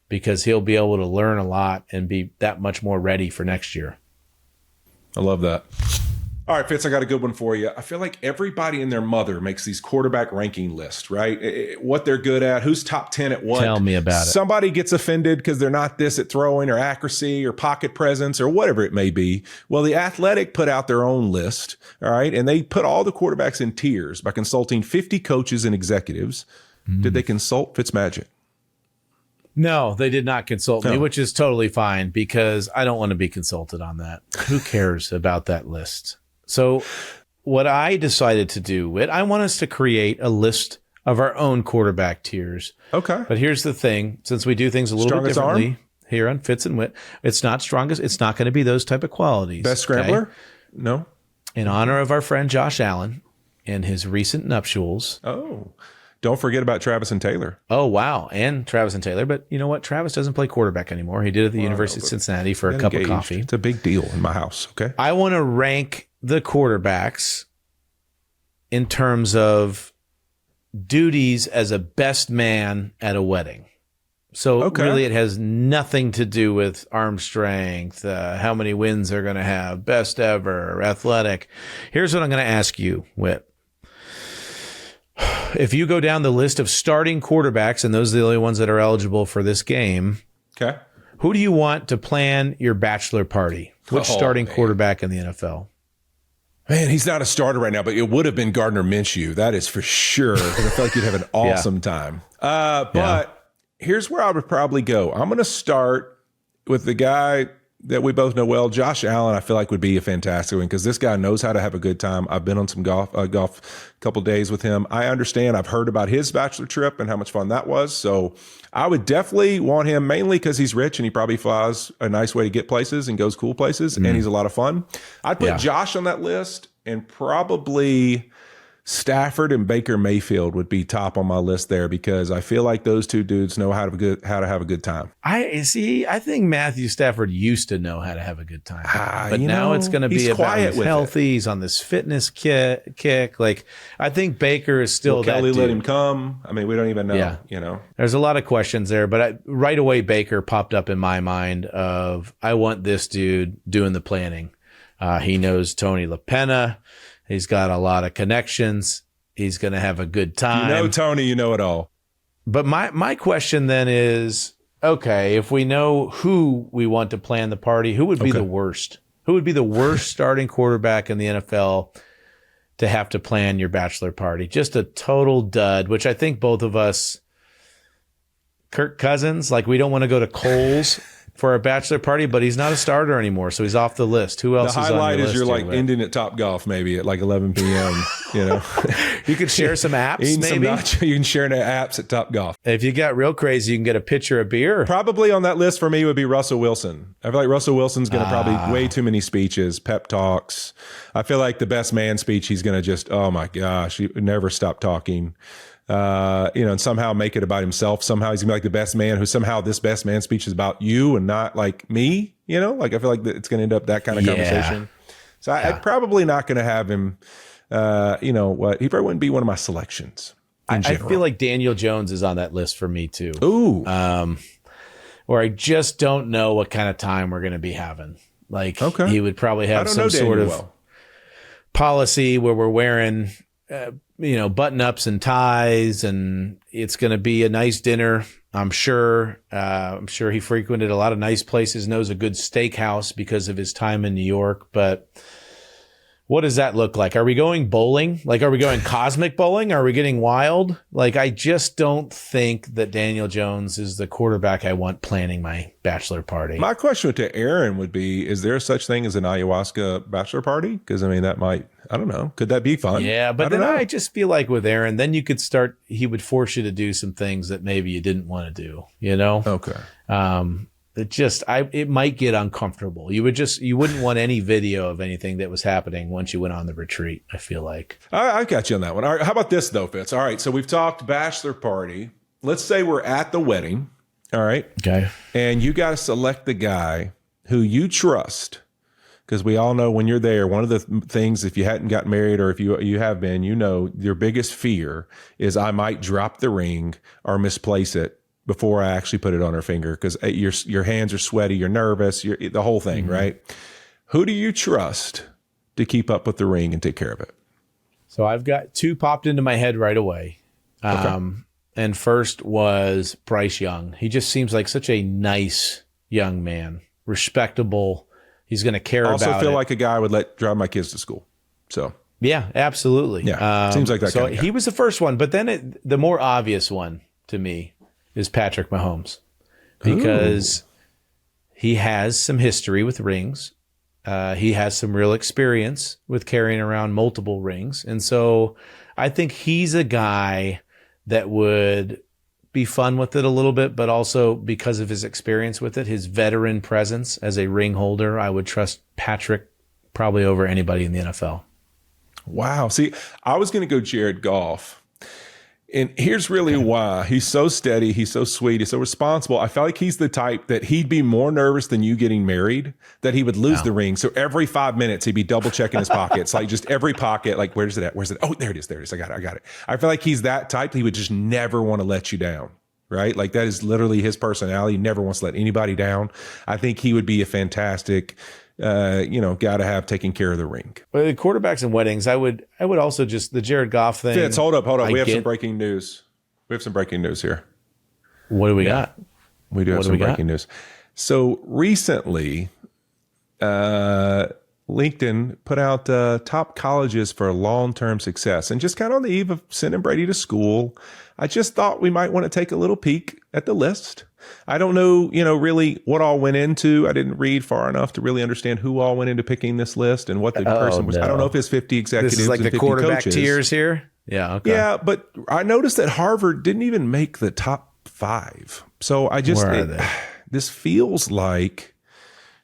because he'll be able to learn a lot and be that much more ready for next year. I love that. All right, Fitz, I got a good one for you. I feel like everybody and their mother makes these quarterback ranking lists, right? What they're good at, who's top 10 at what. Tell me about it. Somebody gets offended because they're not this at throwing or accuracy or pocket presence or whatever it may be. Well, The Athletic put out their own list, all right? And they put all the quarterbacks in tiers by consulting 50 coaches and executives. Did they consult Fitzmagic? No, they did not consult me, which is totally fine because I don't want to be consulted on that. Who cares about that list? So what I decided to do, Whit, I want us to create a list of our own quarterback tiers. Okay. But here's the thing. Since we do things a little bit differently here on Fitz and Whit, it's not strongest. It's not going to be those type of qualities. Best scrambler? Okay? No. In honor of our friend Josh Allen and his recent nuptials. Oh, don't forget about Travis and Taylor. Oh, wow. And Travis and Taylor. But you know what? Travis doesn't play quarterback anymore. He did at the University of Cincinnati for a cup of coffee. It's a big deal in my house. Okay. I want to rank the quarterbacks in terms of duties as a best man at a wedding. So really it has nothing to do with arm strength, how many wins they're going to have, best ever, athletic. Here's what I'm going to ask you, Whit. If you go down the list of starting quarterbacks, and those are the only ones that are eligible for this game, okay, who do you want to plan your bachelor party? Which starting quarterback in the NFL? Man, he's not a starter right now, but it would have been Gardner Minshew. That is for sure. I feel like you'd have an awesome time. But here's where I would probably go. I'm going to start with the guy that we both know well, Josh Allen. I feel like would be a fantastic one because this guy knows how to have a good time. I've been on some golf couple days with him. I understand. I've heard about his bachelor trip and how much fun that was. So I would definitely want him mainly because he's rich and he probably flies a nice way to get places and goes cool places and he's a lot of fun. I'd put Josh on that list and probably Stafford and Baker Mayfield would be top on my list there because I feel like those two dudes know how to have a good time. I think Matthew Stafford used to know how to have a good time, but now it's going to be about he's healthy. He's on this fitness kick. Like I think Baker is still that Kelly dude. Let him come. I mean, we don't even know. Yeah. You know, there's a lot of questions there, but right away Baker popped up in my mind of I want this dude doing the planning. He knows Tony LaPena. He's got a lot of connections. He's going to have a good time. You know, Tony, you know it all. But my question then is, okay, if we know who we want to plan the party, who would be the worst? Who would be the worst starting quarterback in the NFL to have to plan your bachelor party? Just a total dud, which I think both of us, Kirk Cousins, like we don't want to go to Kohl's for a bachelor party, but he's not a starter anymore, so he's off the list. Who else is on your list? The highlight is you're like ending at Top Golf maybe at like 11 p.m., you know. You could share some apps maybe. You can share apps at Top Golf. If you got real crazy, you can get a pitcher of beer. Probably on that list for me would be Russell Wilson. I feel like Russell Wilson's going to probably way too many speeches, pep talks. I feel like the best man speech, he's going to just, oh my gosh, he would never stop talking. And somehow make it about himself. Somehow he's gonna be like the best man who somehow this best man speech is about you and not like me, like I feel like it's going to end up that kind of conversation. So I'm probably not going to have him, he probably wouldn't be one of my selections. I feel like Daniel Jones is on that list for me too. Ooh. Or I just don't know what kind of time we're going to be having. Like he would probably have some sort of policy where we're wearing, button-ups and ties, and it's going to be a nice dinner I'm sure he frequented a lot of nice places, knows a good steakhouse because of his time in New York. But what does that look like? Are we going bowling? Like, are we going cosmic bowling? Are we getting wild? Like, I just don't think that Daniel Jones is the quarterback I want planning my bachelor party. My question to Aaron would be, is there such thing as an ayahuasca bachelor party? Because, I mean, that might, I don't know. Could that be fun? Yeah, but then I just feel like with Aaron, then you could start, he would force you to do some things that maybe you didn't want to do, you know? Okay. It might get uncomfortable. You wouldn't want any video of anything that was happening once you went on the retreat, I feel like. I got you on that one. All right. How about this, though, Fitz? All right. So we've talked bachelor party. Let's say we're at the wedding. All right. Okay. And you got to select the guy who you trust. Because we all know when you're there, one of the things, if you hadn't got married or if you have been, you know, your biggest fear is I might drop the ring or misplace it before I actually put it on her finger, because your hands are sweaty, you're nervous, the whole thing, right? Who do you trust to keep up with the ring and take care of it? So I've got two popped into my head right away. And first was Bryce Young. He just seems like such a nice young man, respectable. He's going to care about it. Also feel like a guy I would let drive my kids to school. So yeah, absolutely. Yeah, seems like that so kind of guy. He was the first one, but then the more obvious one to me is Patrick Mahomes, because he has some history with rings. He has some real experience with carrying around multiple rings. And so I think he's a guy that would be fun with it a little bit, but also because of his experience with it, his veteran presence as a ring holder, I would trust Patrick probably over anybody in the NFL. Wow. See, I was going to go Jared Goff. And here's really why. He's so steady. He's so sweet. He's so responsible. I feel like he's the type that he'd be more nervous than you getting married, that he would lose the ring. So every 5 minutes, he'd be double checking his pockets, like just every pocket, like, where's it at? Where's it? Oh, there it is. There it is. I got it. I feel like he's that type. He would just never want to let you down, right? Like that is literally his personality. He never wants to let anybody down. I think he would be a fantastic got to have taking care of the ring. Well, the quarterbacks and weddings, I would also just the Jared Goff thing. Fitz, hold up. We have some breaking news. We have some breaking news here. What do we got? We do have some breaking news. So recently, LinkedIn put out top colleges for long-term success, and just kind of on the eve of sending Brady to school, I just thought we might want to take a little peek at the list. I don't know, really what all went into. I didn't read far enough to really understand who all went into picking this list and what the person was. No. I don't know if it's 50 executives. This is like and the 50 quarterback coaches. tiers here. Yeah. Okay. Yeah, but I noticed that Harvard didn't even make the top 5. So I just this feels like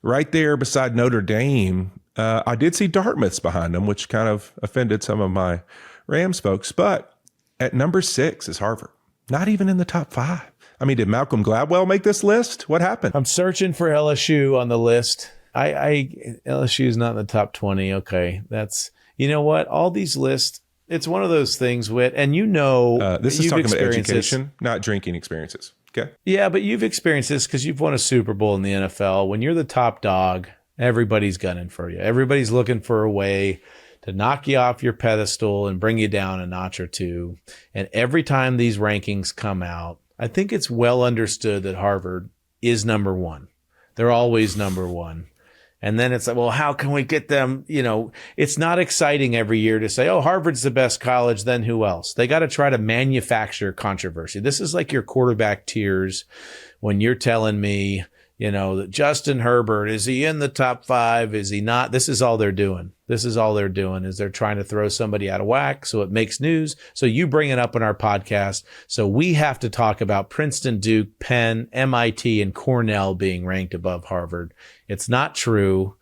right there beside Notre Dame. I did see Dartmouth's behind them, which kind of offended some of my Rams folks. But at number 6 is Harvard. Not even in the top 5. I mean, did Malcolm Gladwell make this list? What happened? I'm searching for LSU on the list. LSU is not in the top 20. Okay. That's, you know what? All these lists, it's one of those things, Whit, and this is talking about education, not drinking experiences. Okay. Yeah, but you've experienced this because you've won a Super Bowl in the NFL. When you're the top dog, everybody's gunning for you. Everybody's looking for a way to knock you off your pedestal and bring you down a notch or two. And every time these rankings come out, I think it's well understood that Harvard is number one. They're always number one. And then it's like, well, how can we get them? It's not exciting every year to say, oh, Harvard's the best college. Then who else? They got to try to manufacture controversy. This is like your quarterback tiers when you're telling me, that Justin Herbert, is he in the top 5? Is he not? This is all they're doing. Is they're trying to throw somebody out of whack so it makes news. So you bring it up in our podcast. So we have to talk about Princeton, Duke, Penn, MIT, and Cornell being ranked above Harvard. It's not true.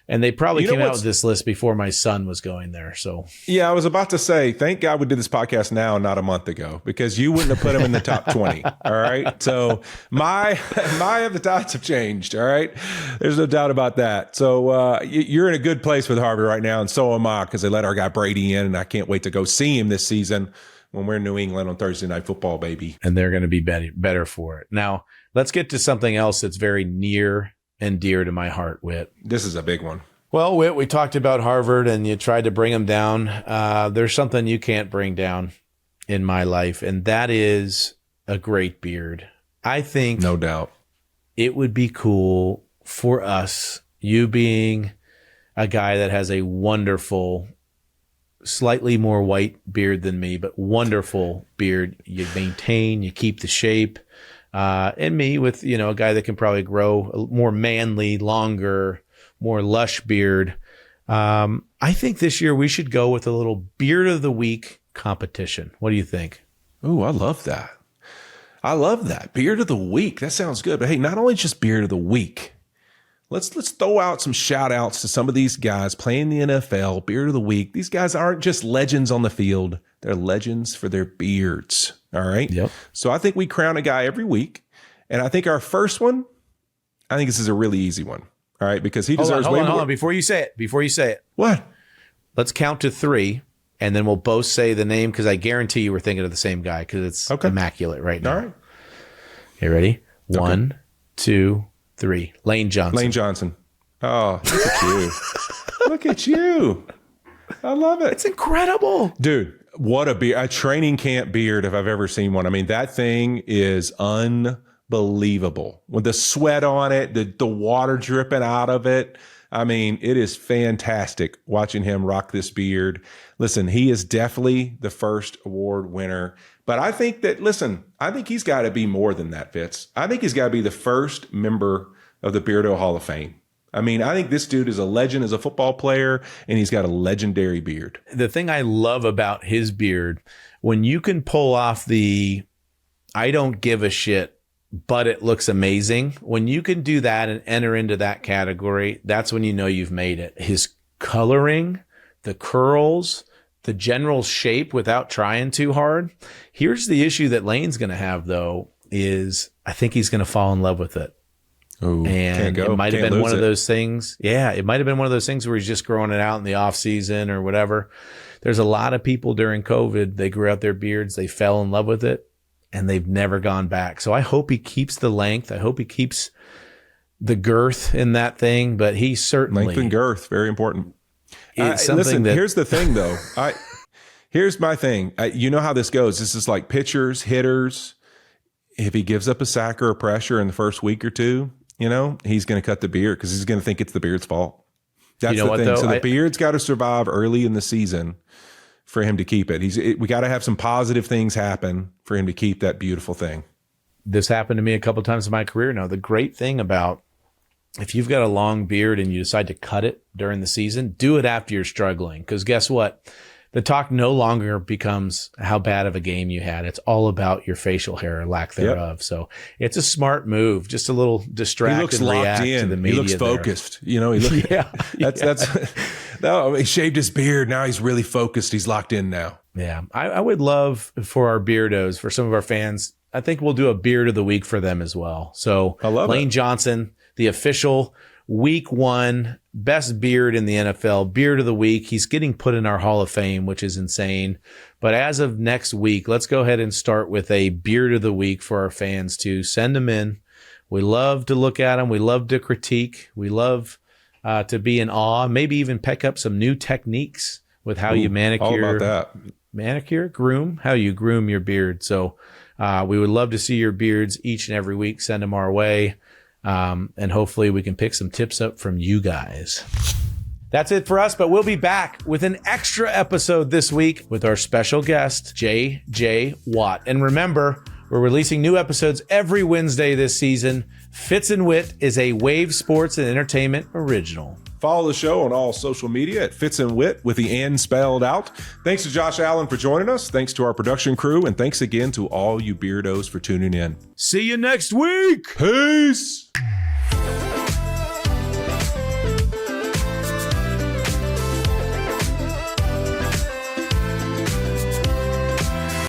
And they probably came out with this list before my son was going there. So yeah, I was about to say, thank God we did this podcast now, not a month ago, because you wouldn't have put him in the top 20. All right. So the tides have changed. All right. There's no doubt about that. So you're in a good place with Harvard right now. And so am I, because they let our guy Brady in, and I can't wait to go see him this season when we're in New England on Thursday Night Football, baby. And they're going to be better for it. Now let's get to something else that's very near and dear to my heart, Whit. This is a big one. Well, Whit, we talked about Harvard and you tried to bring them down. There's something you can't bring down in my life, and that is a great beard. I think No doubt. it would be cool for us, you being a guy that has a wonderful, slightly more white beard than me, but wonderful beard. You maintain, you keep the shape. And me with, a guy that can probably grow a more manly, longer, more lush beard. I think this year we should go with a little beard of the week competition. What do you think? Ooh, I love that. I love that. Beard of the week. That sounds good. But hey, not only just beard of the week. Let's throw out some shout outs to some of these guys playing the NFL. Beard of the week. These guys aren't just legends on the field. They're legends for their beards. All right. Yep. So I think we crown a guy every week. And I think our first one, I think this is a really easy one. All right. Because he deserves way more. Hold on. Before you say it. What? Let's count to 3. And then we'll both say the name, because I guarantee you we're thinking of the same guy, because it's immaculate right now. All right. Okay, ready? 1, 2, 3. Lane Johnson. Lane Johnson. Oh, look at you. Look at you. I love it. It's incredible. Dude, what a beard. A training camp beard if I've ever seen one. I mean, that thing is unbelievable. With the sweat on it, the water dripping out of it. I mean, it is fantastic watching him rock this beard. Listen, he is definitely the first award winner. But I think he's got to be more than that, Fitz. I think he's got to be the first member of the Beardo Hall of Fame. I mean, I think this dude is a legend as a football player, and he's got a legendary beard. The thing I love about his beard, when you can pull off the I don't give a shit, but it looks amazing. When you can do that and enter into that category, that's when you know you've made it. His coloring, the curls, the general shape without trying too hard. Here's the issue that Lane's going to have, though, is I think he's going to fall in love with it. Ooh, and it might have been one of those things. Yeah, it might have been one of those things where he's just growing it out in the off season or whatever. There's a lot of people during COVID, they grew out their beards, they fell in love with it, and they've never gone back. So I hope he keeps the length. I hope he keeps the girth in that thing, but he certainly... Length and girth, very important. Listen, here's the thing, though. Here's my thing. You know how this goes. This is like pitchers, hitters. If he gives up a sack or a pressure in the first week or two, he's going to cut the beard because he's going to think it's the beard's fault. That's the thing. So the beard's got to survive early in the season for him to keep it. We got to have some positive things happen for him to keep that beautiful thing. This happened to me a couple of times in my career now. The great thing about if you've got a long beard and you decide to cut it during the season, do it after you're struggling. Because guess what? The talk no longer becomes how bad of a game you had. It's all about your facial hair or lack thereof. Yep. So it's a smart move, just a little distract and react to the media. He looks focused. He shaved his beard. Now he's really focused. He's locked in now. Yeah. I would love for our beardos, for some of our fans, I think we'll do a beard of the week for them as well. So Lane Johnson, the official Week 1 best beard in the NFL, beard of the week. He's getting put in our Hall of Fame, which is insane. But as of next week, let's go ahead and start with a beard of the week for our fans to send them in. We love to look at them. We love to critique. We love to be in awe, maybe even pick up some new techniques with how you manicure. All about that. Manicure, groom, how you groom your beard. So we would love to see your beards each and every week. Send them our way. And hopefully we can pick some tips up from you guys. That's it for us, but we'll be back with an extra episode this week with our special guest, J.J. Watt. And remember, we're releasing new episodes every Wednesday this season. Fitz and Whit is a Wave Sports and Entertainment original. Follow the show on all social media at Fitz and Whit with the N spelled out. Thanks to Josh Allen for joining us. Thanks to our production crew. And thanks again to all you beardos for tuning in. See you next week. Peace.